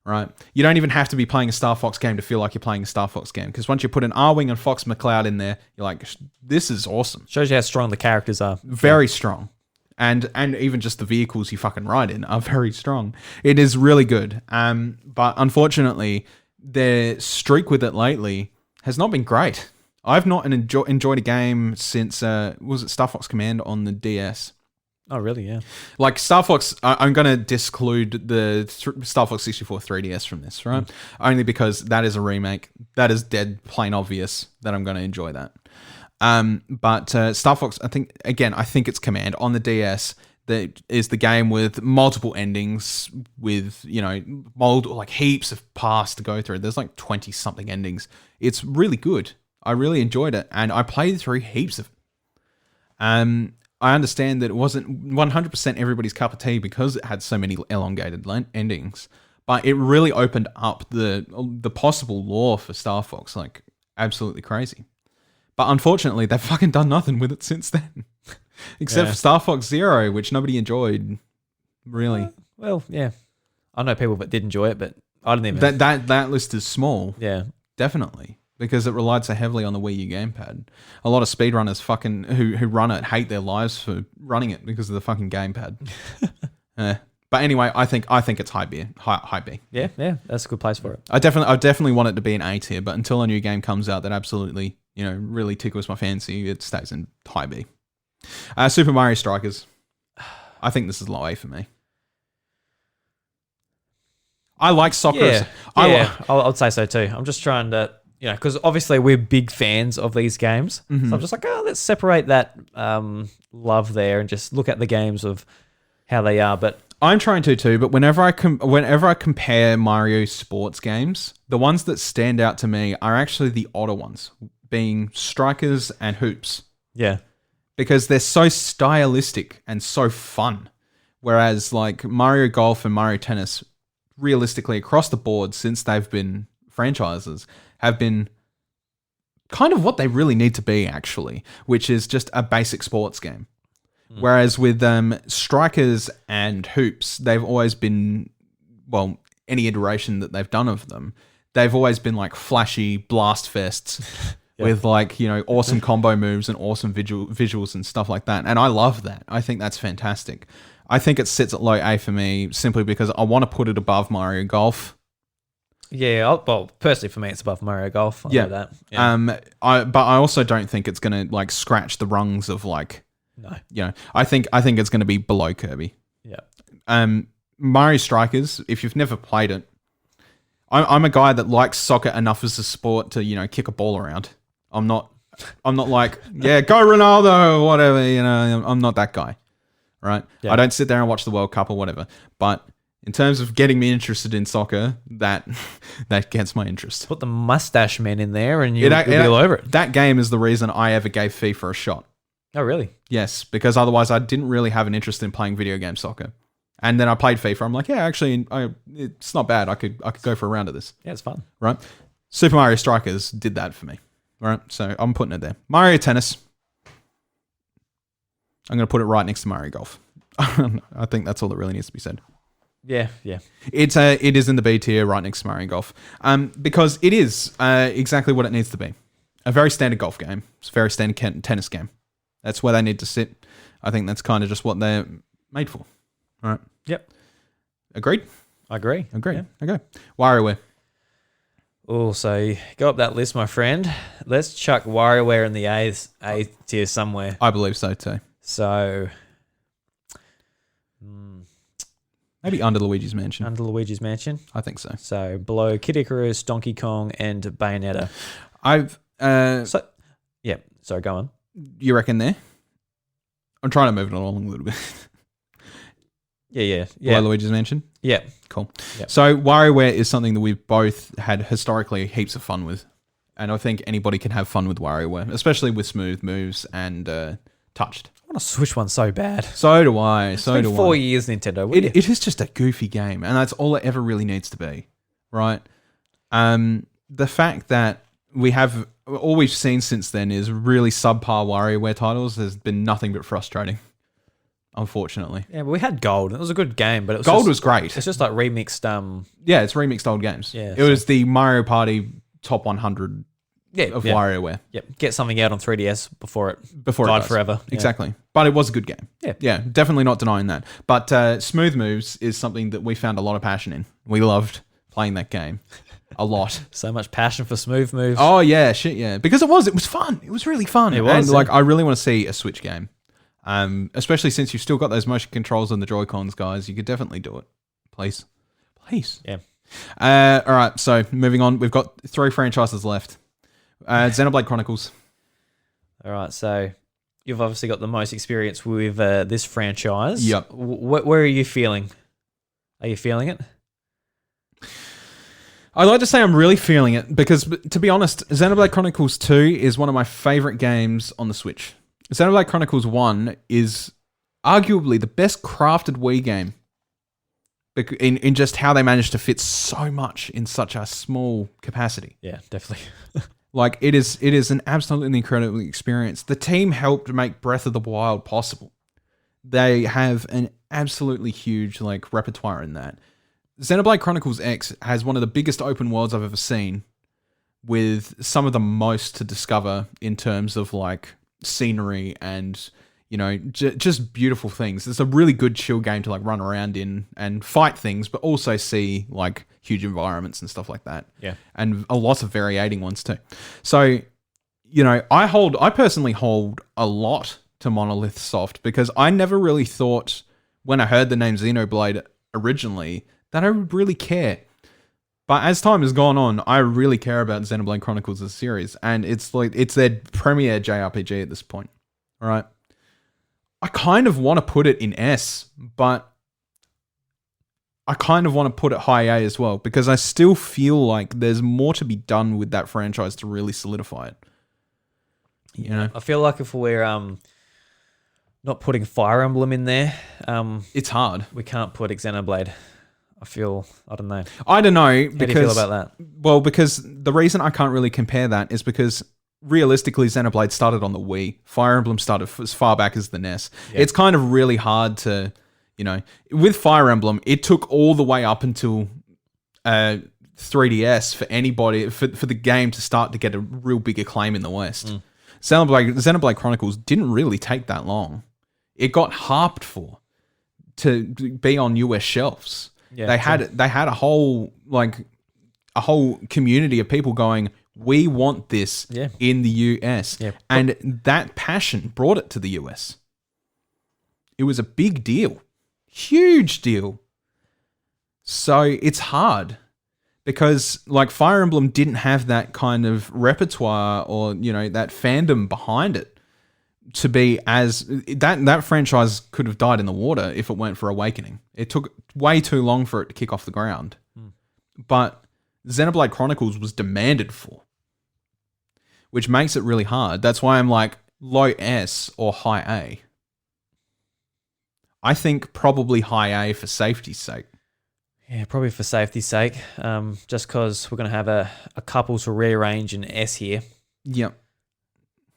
right? You don't even have to be playing a Star Fox game to feel like you're playing a Star Fox game, because once you put an R-Wing and Fox McCloud in there, you're like, this is awesome. Shows you how strong the characters are. Very strong. And even just the vehicles you fucking ride in are very strong. It is really good. But unfortunately, their streak with it lately has not been great. I've not enjoyed a game since, was it Star Fox Command on the DS? Oh, really? Yeah. Like Star Fox, I'm going to disclude the Star Fox 64 3DS from this, right? Only because that is a remake. That is dead plain obvious that I'm going to enjoy that. But Star Fox, I think it's Command on the DS. That is the game with multiple endings, with like heaps of paths to go through. There's like 20 something endings. It's really good. I really enjoyed it, and I played through heaps of it. I understand that it wasn't 100% everybody's cup of tea because it had so many elongated endings, but it really opened up the possible lore for Star Fox, like absolutely crazy. But unfortunately, they've fucking done nothing with it since then. Except for Star Fox Zero, which nobody enjoyed, really. Well, yeah. I know people that did enjoy it, but I didn't even... That list is small. Yeah. Definitely. Because it relied so heavily on the Wii U gamepad. A lot of speedrunners fucking who run it hate their lives for running it because of the fucking gamepad. But anyway, I think it's high B. Yeah, that's a good place for it. I definitely want it to be an A tier, but until a new game comes out that absolutely, really tickles my fancy, it stays in high B. Super Mario Strikers. I think this is low A for me. I like soccer. Yeah, I'd say so too. I'm just trying to, because obviously we're big fans of these games. Mm-hmm. So I'm just like, let's separate that love there and just look at the games of how they are. But I'm trying to too. But whenever I compare Mario sports games, the ones that stand out to me are actually the odder ones, being Strikers and Hoops. Yeah, because they're so stylistic and so fun. Whereas like Mario Golf and Mario Tennis, realistically across the board since they've been franchises, have been kind of what they really need to be actually, which is just a basic sports game. Whereas with Strikers and Hoops, they've always been, well, any iteration that they've done of them, they've always been like flashy blast fests with like, awesome combo moves and awesome visuals and stuff like that. And I love that. I think that's fantastic. I think it sits at low A for me simply because I want to put it above Mario Golf. Yeah, well, personally for me, it's above Mario Golf. I know that. Yeah. But I also don't think it's going to like scratch the rungs of like. No. I think it's going to be below Kirby. Yeah. Mario Strikers. If you've never played it, I'm a guy that likes soccer enough as a sport to kick a ball around. I'm not like go Ronaldo or whatever. I'm not that guy. Right? Yeah. I don't sit there and watch the World Cup or whatever. But in terms of getting me interested in soccer, that gets my interest. Put the mustache men in there and you'll be all over it. That game is the reason I ever gave FIFA a shot. Oh, really? Yes, because otherwise I didn't really have an interest in playing video game soccer. And then I played FIFA. I'm like, actually, it's not bad. I could go for a round of this. Yeah, it's fun. Right? Super Mario Strikers did that for me. Right? So I'm putting it there. Mario Tennis. I'm going to put it right next to Mario Golf. I think that's all that really needs to be said. Yeah. It is in the B tier right next to Mario Golf. Because it is exactly what it needs to be. A very standard golf game. It's a very standard tennis game. That's where they need to sit. I think that's kind of just what they're made for. All right. Yep. Agreed? I agree. Yeah. Okay. WarioWare. Oh, so go up that list, my friend. Let's chuck WarioWare in the A tier somewhere. I believe so too. So... maybe under Luigi's Mansion. Under Luigi's Mansion? I think so. So below Kid Icarus, Donkey Kong, and Bayonetta. Sorry, go on. You reckon there? I'm trying to move it along a little bit. Yeah. Below Luigi's Mansion? Yeah. Cool. Yep. So WarioWare is something that we've both had historically heaps of fun with. And I think anybody can have fun with WarioWare, especially with smooth moves and touched. I want to switch one so bad. So do I. It's been 4 years, Nintendo. It is just a goofy game, and that's all it ever really needs to be, right? The fact that all we've seen since then is really subpar WarioWare titles has been nothing but frustrating, unfortunately. Yeah, but we had Gold. It was a good game, but Gold was great. It's just like remixed. Yeah, it's remixed old games. Yeah, it was the Mario Party top 100. Of WarioWare. Yep. Get something out on 3DS before it died forever. Yeah. Exactly. But it was a good game. Yeah. Yeah, definitely not denying that. But Smooth Moves is something that we found a lot of passion in. We loved playing that game a lot. So much passion for Smooth Moves. Oh, yeah. Shit, yeah. Because it was fun. It was really fun. It was. And I really want to see a Switch game. Especially since you've still got those motion controls and the Joy-Cons, guys. You could definitely do it. Please. Yeah. All right. So moving on. We've got 3 franchises left. Xenoblade Chronicles. All right, so you've obviously got the most experience with this franchise. Yep. Where are you feeling? Are you feeling it? I'd like to say I'm really feeling it because, to be honest, Xenoblade Chronicles 2 is one of my favorite games on the Switch. Xenoblade Chronicles 1 is arguably the best crafted Wii game in just how they managed to fit so much in such a small capacity. Yeah, definitely. Like, it is an absolutely incredible experience. The team helped make Breath of the Wild possible. They have an absolutely huge like repertoire in that. Xenoblade Chronicles X has one of the biggest open worlds I've ever seen, with some of the most to discover in terms of like scenery and, you know, just beautiful things. It's a really good chill game to like run around in and fight things, but also see like huge environments and stuff like that. Yeah. And a lot of variating ones too. So, you know, I personally hold a lot to Monolith Soft because I never really thought when I heard the name Xenoblade originally that I would really care. But as time has gone on, I really care about Xenoblade Chronicles as a series, and it's like it's their premier JRPG at this point. All right. I kind of want to put it in S, but I kind of want to put it high A as well because I still feel like there's more to be done with that franchise to really solidify it. You know, I feel like if we're not putting Fire Emblem in there, it's hard. We can't put Xenoblade. I don't know. I don't know. How do you feel about that? Well, because the reason I can't really compare that is because realistically, Xenoblade started on the Wii. Fire Emblem started as far back as the NES. Yeah. It's kind of really hard to, you know, with Fire Emblem, it took all the way up until 3DS for anybody, for the game to start to get a real big acclaim in the West. Xenoblade Chronicles didn't really take that long. It got harped for to be on US shelves. Yeah, they had a whole community of people going, we want this in the US. Yeah. And that passion brought it to the US. It was a big deal. Huge deal. So it's hard because like Fire Emblem didn't have that kind of repertoire or, you know, that fandom behind it to be as that franchise could have died in the water if it weren't for Awakening. It took way too long for it to kick off the ground. But Xenoblade Chronicles was demanded for, which makes it really hard. That's why I'm like low S or high A. I think probably high A for safety's sake. Yeah, probably for safety's sake. Just because we're going to have a couple to rearrange in S here. Yep.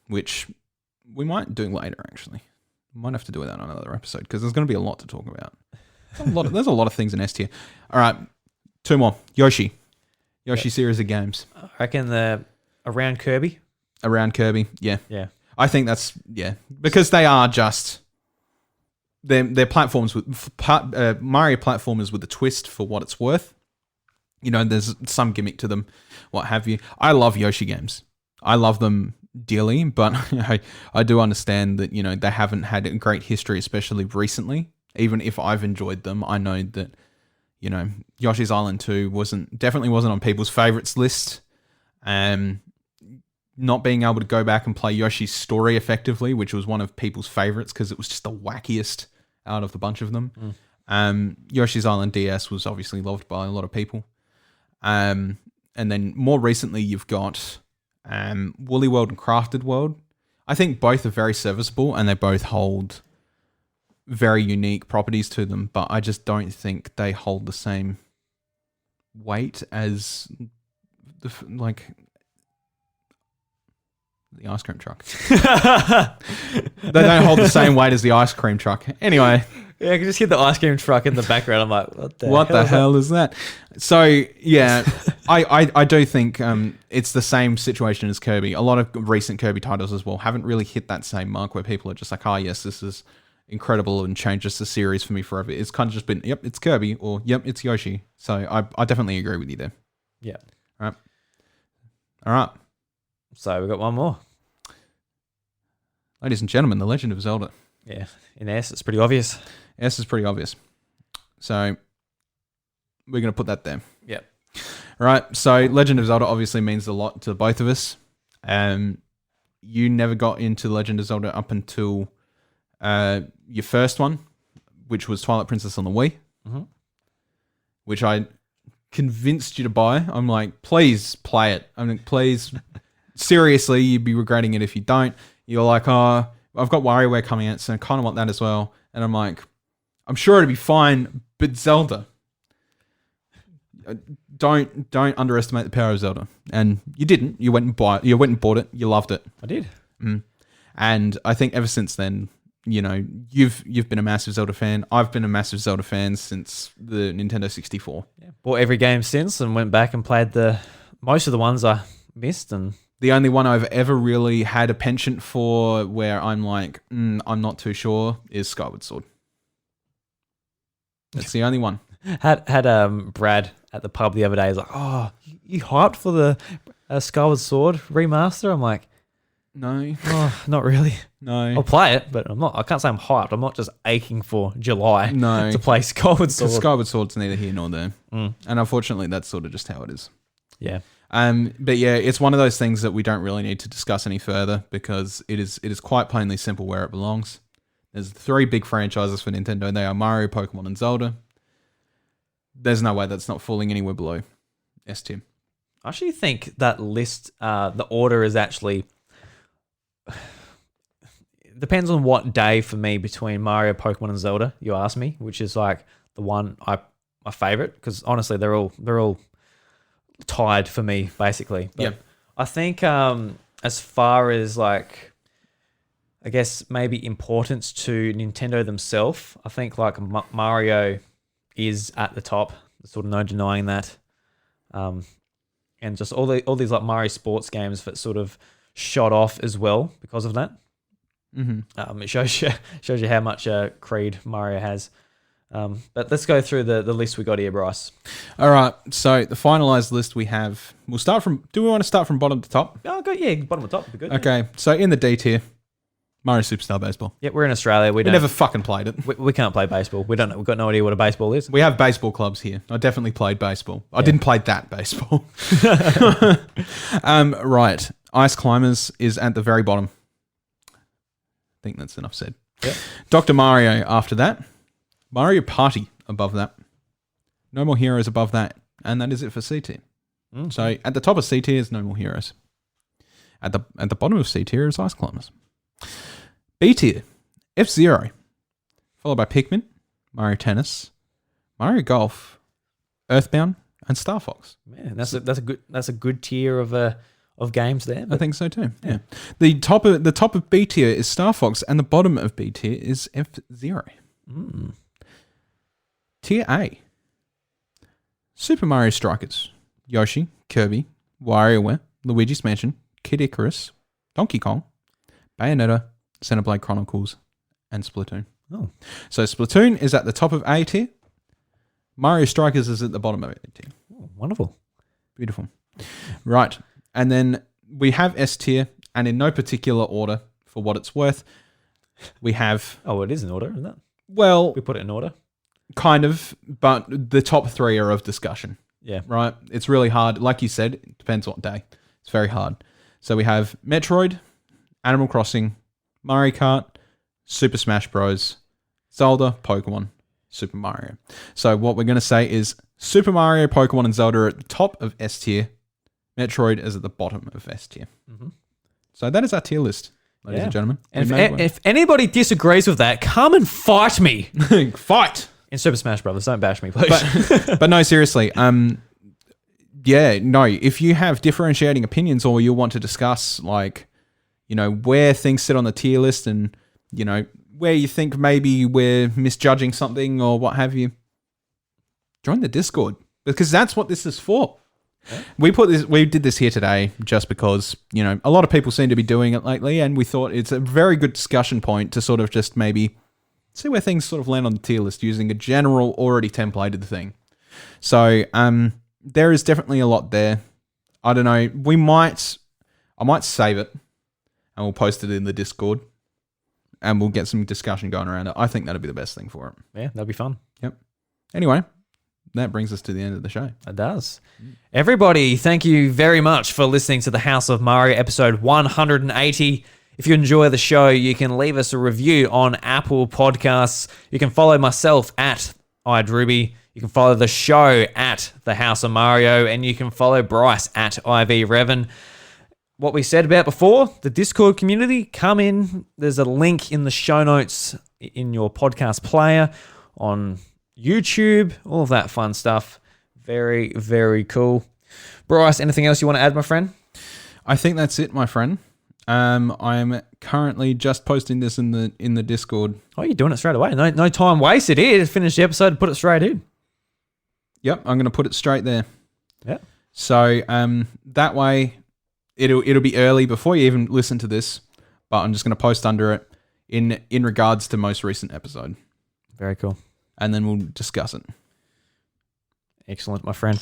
Which we might do later, actually. We might have to do that on another episode because there's going to be a lot to talk about. There's a lot of things in S tier. All right, two more. Yoshi series of games. I reckon around Kirby. Around Kirby, yeah. Yeah. I think that's, because they are just, they're platforms with, Mario platformers with a twist for what it's worth. You know, there's some gimmick to them, what have you. I love Yoshi games. I love them dearly, but I do understand that, you know, they haven't had a great history, especially recently. Even if I've enjoyed them, I know that, you know, Yoshi's Island 2 definitely wasn't on people's favorites list. Not being able to go back and play Yoshi's Story effectively, which was one of people's favorites because it was just the wackiest out of the bunch of them. Yoshi's Island DS was obviously loved by a lot of people. And then more recently, you've got Woolly World and Crafted World. I think both are very serviceable and they both hold very unique properties to them, but I just don't think they hold the same weight as the ice cream truck. They don't hold the same weight as the ice cream truck. Anyway. Yeah, I can just hear the ice cream truck in the background. I'm like, what the hell is that? So, yeah, I do think it's the same situation as Kirby. A lot of recent Kirby titles as well haven't really hit that same mark where people are just like, oh, yes, this is incredible and changes the series for me forever. It's kind of just been, yep, it's Kirby, or yep, it's Yoshi. So I definitely agree with you there. Yeah. All right. So we've got one more. Ladies and gentlemen, The Legend of Zelda. Yeah, in S, it's pretty obvious. S is pretty obvious. So we're going to put that there. Yep. All right. So Legend of Zelda obviously means a lot to both of us. You never got into Legend of Zelda up until your first one, which was Twilight Princess on the Wii, which I convinced you to buy. I'm like, please play it. I'm like, please, seriously, you'd be regretting it if you don't. You're like, oh, I've got WarioWare coming out, so I kind of want that as well. And I'm like, I'm sure it'd be fine, but Zelda. Don't underestimate the power of Zelda. And you didn't. You went and bought it. You loved it. I did. And I think ever since then, you know, you've been a massive Zelda fan. I've been a massive Zelda fan since the Nintendo 64. Yeah, bought every game since and went back and played most of the ones I missed. And the only one I've ever really had a penchant for where I'm like, I'm not too sure, is Skyward Sword. That's the only one. Had Brad at the pub the other day. He's like, "Oh, you hyped for the Skyward Sword remaster?" I'm like, "No, not really. No, I'll play it, but I'm not. I can't say I'm hyped. I'm not just aching for July to play Skyward Sword. Skyward Sword's neither here nor there, and unfortunately, that's sort of just how it is. Yeah. But yeah, it's one of those things that we don't really need to discuss any further because it is quite plainly simple where it belongs. There's 3 big franchises for Nintendo. They are Mario, Pokemon, and Zelda. There's no way that's not falling anywhere below S tier. I actually think that list, the order is actually depends on what day for me between Mario, Pokemon, and Zelda. You ask me, which is like the one my favorite because honestly they're all tied for me basically. But yeah, I think as far as like I guess maybe importance to Nintendo themselves, I think like Mario is at the top. There's sort of no denying that. And just all these like Mario sports games that sort of shot off as well because of that. Mm-hmm. It shows you how much Creed Mario has. But let's go through the list we got here, Bryce. All right. So the finalized list we have. We'll start from. Do we want to start from bottom to top? Oh, good. Yeah, bottom to top would be good. Okay. Yeah. So in the D tier, Mario Superstar Baseball. Yeah, we're in Australia. We never fucking played it. We can't play baseball. We don't know. We've got no idea what a baseball is. We have baseball clubs here. I definitely played baseball. I didn't play that baseball. Right. Ice Climbers is at the very bottom. I think that's enough said. Yep. Dr. Mario after that. Mario Party above that. No More Heroes above that. And that is it for C tier. Mm. So at the top of C tier is No More Heroes. At the bottom of C tier is Ice Climbers. B tier, F-Zero, followed by Pikmin, Mario Tennis, Mario Golf, Earthbound, and Star Fox. Man, that's a good tier of games there. I think so too. Yeah. The top of B tier is Star Fox, and the bottom of B tier is F-Zero. Mm. Tier A, Super Mario Strikers, Yoshi, Kirby, WarioWare, Luigi's Mansion, Kid Icarus, Donkey Kong, Bayonetta, Xenoblade Chronicles, and Splatoon. Oh. So Splatoon is at the top of A tier. Mario Strikers is at the bottom of A tier. Oh, wonderful. Beautiful. Right. And then we have S tier, and in no particular order for what it's worth, we have... Oh, it is in order, isn't it? Well... We put it in order? Kind of, but the top 3 are of discussion. Yeah. Right? It's really hard. Like you said, it depends what day. It's very hard. So we have Metroid, Animal Crossing, Mario Kart, Super Smash Bros, Zelda, Pokemon, Super Mario. So what we're going to say is Super Mario, Pokemon, and Zelda are at the top of S tier. Metroid is at the bottom of S tier. Mm-hmm. So that is our tier list, ladies and gentlemen. And if anybody disagrees with that, come and fight me. Fight! In Super Smash Brothers, don't bash me, please. But no, seriously. If you have differentiating opinions or you want to discuss, like, you know, where things sit on the tier list and, you know, where you think maybe we're misjudging something or what have you, join the Discord because that's what this is for. Okay. We did this here today just because, you know, a lot of people seem to be doing it lately and we thought it's a very good discussion point to sort of just maybe see where things sort of land on the tier list using a general already templated thing. So, there is definitely a lot there. I don't know. I might save it and we'll post it in the Discord and we'll get some discussion going around it. I think that'd be the best thing for it. Yeah, that'd be fun. Yep. Anyway, that brings us to the end of the show. It does. Everybody, thank you very much for listening to the House of Mario episode 180. If you enjoy the show, you can leave us a review on Apple Podcasts. You can follow myself at iDruby. You can follow the show at The House of Mario, and you can follow Bryce at IVRevan. What we said about before, the Discord community, come in. There's a link in the show notes in your podcast player, on YouTube, all of that fun stuff. Very, very cool. Bryce, anything else you want to add, my friend? I think that's it, my friend. I'm currently just posting this in the Discord. Oh, you're doing it straight away. No time wasted here. Just finish the episode, put it straight in. Yep, I'm going to put it straight there. Yeah. So that way, it'll be early before you even listen to this, but I'm just going to post under it in regards to most recent episode. Very cool. And then we'll discuss it. Excellent, my friend.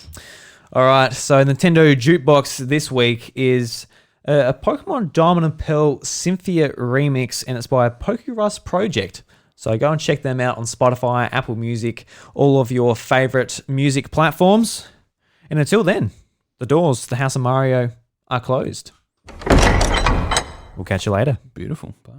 All right, so Nintendo Jukebox this week is a Pokemon Diamond and Pearl Cynthia remix, and it's by Pokerus Project. So go and check them out on Spotify, Apple Music, all of your favorite music platforms. And until then, the doors to the House of Mario are closed. We'll catch you later. Beautiful. Bye.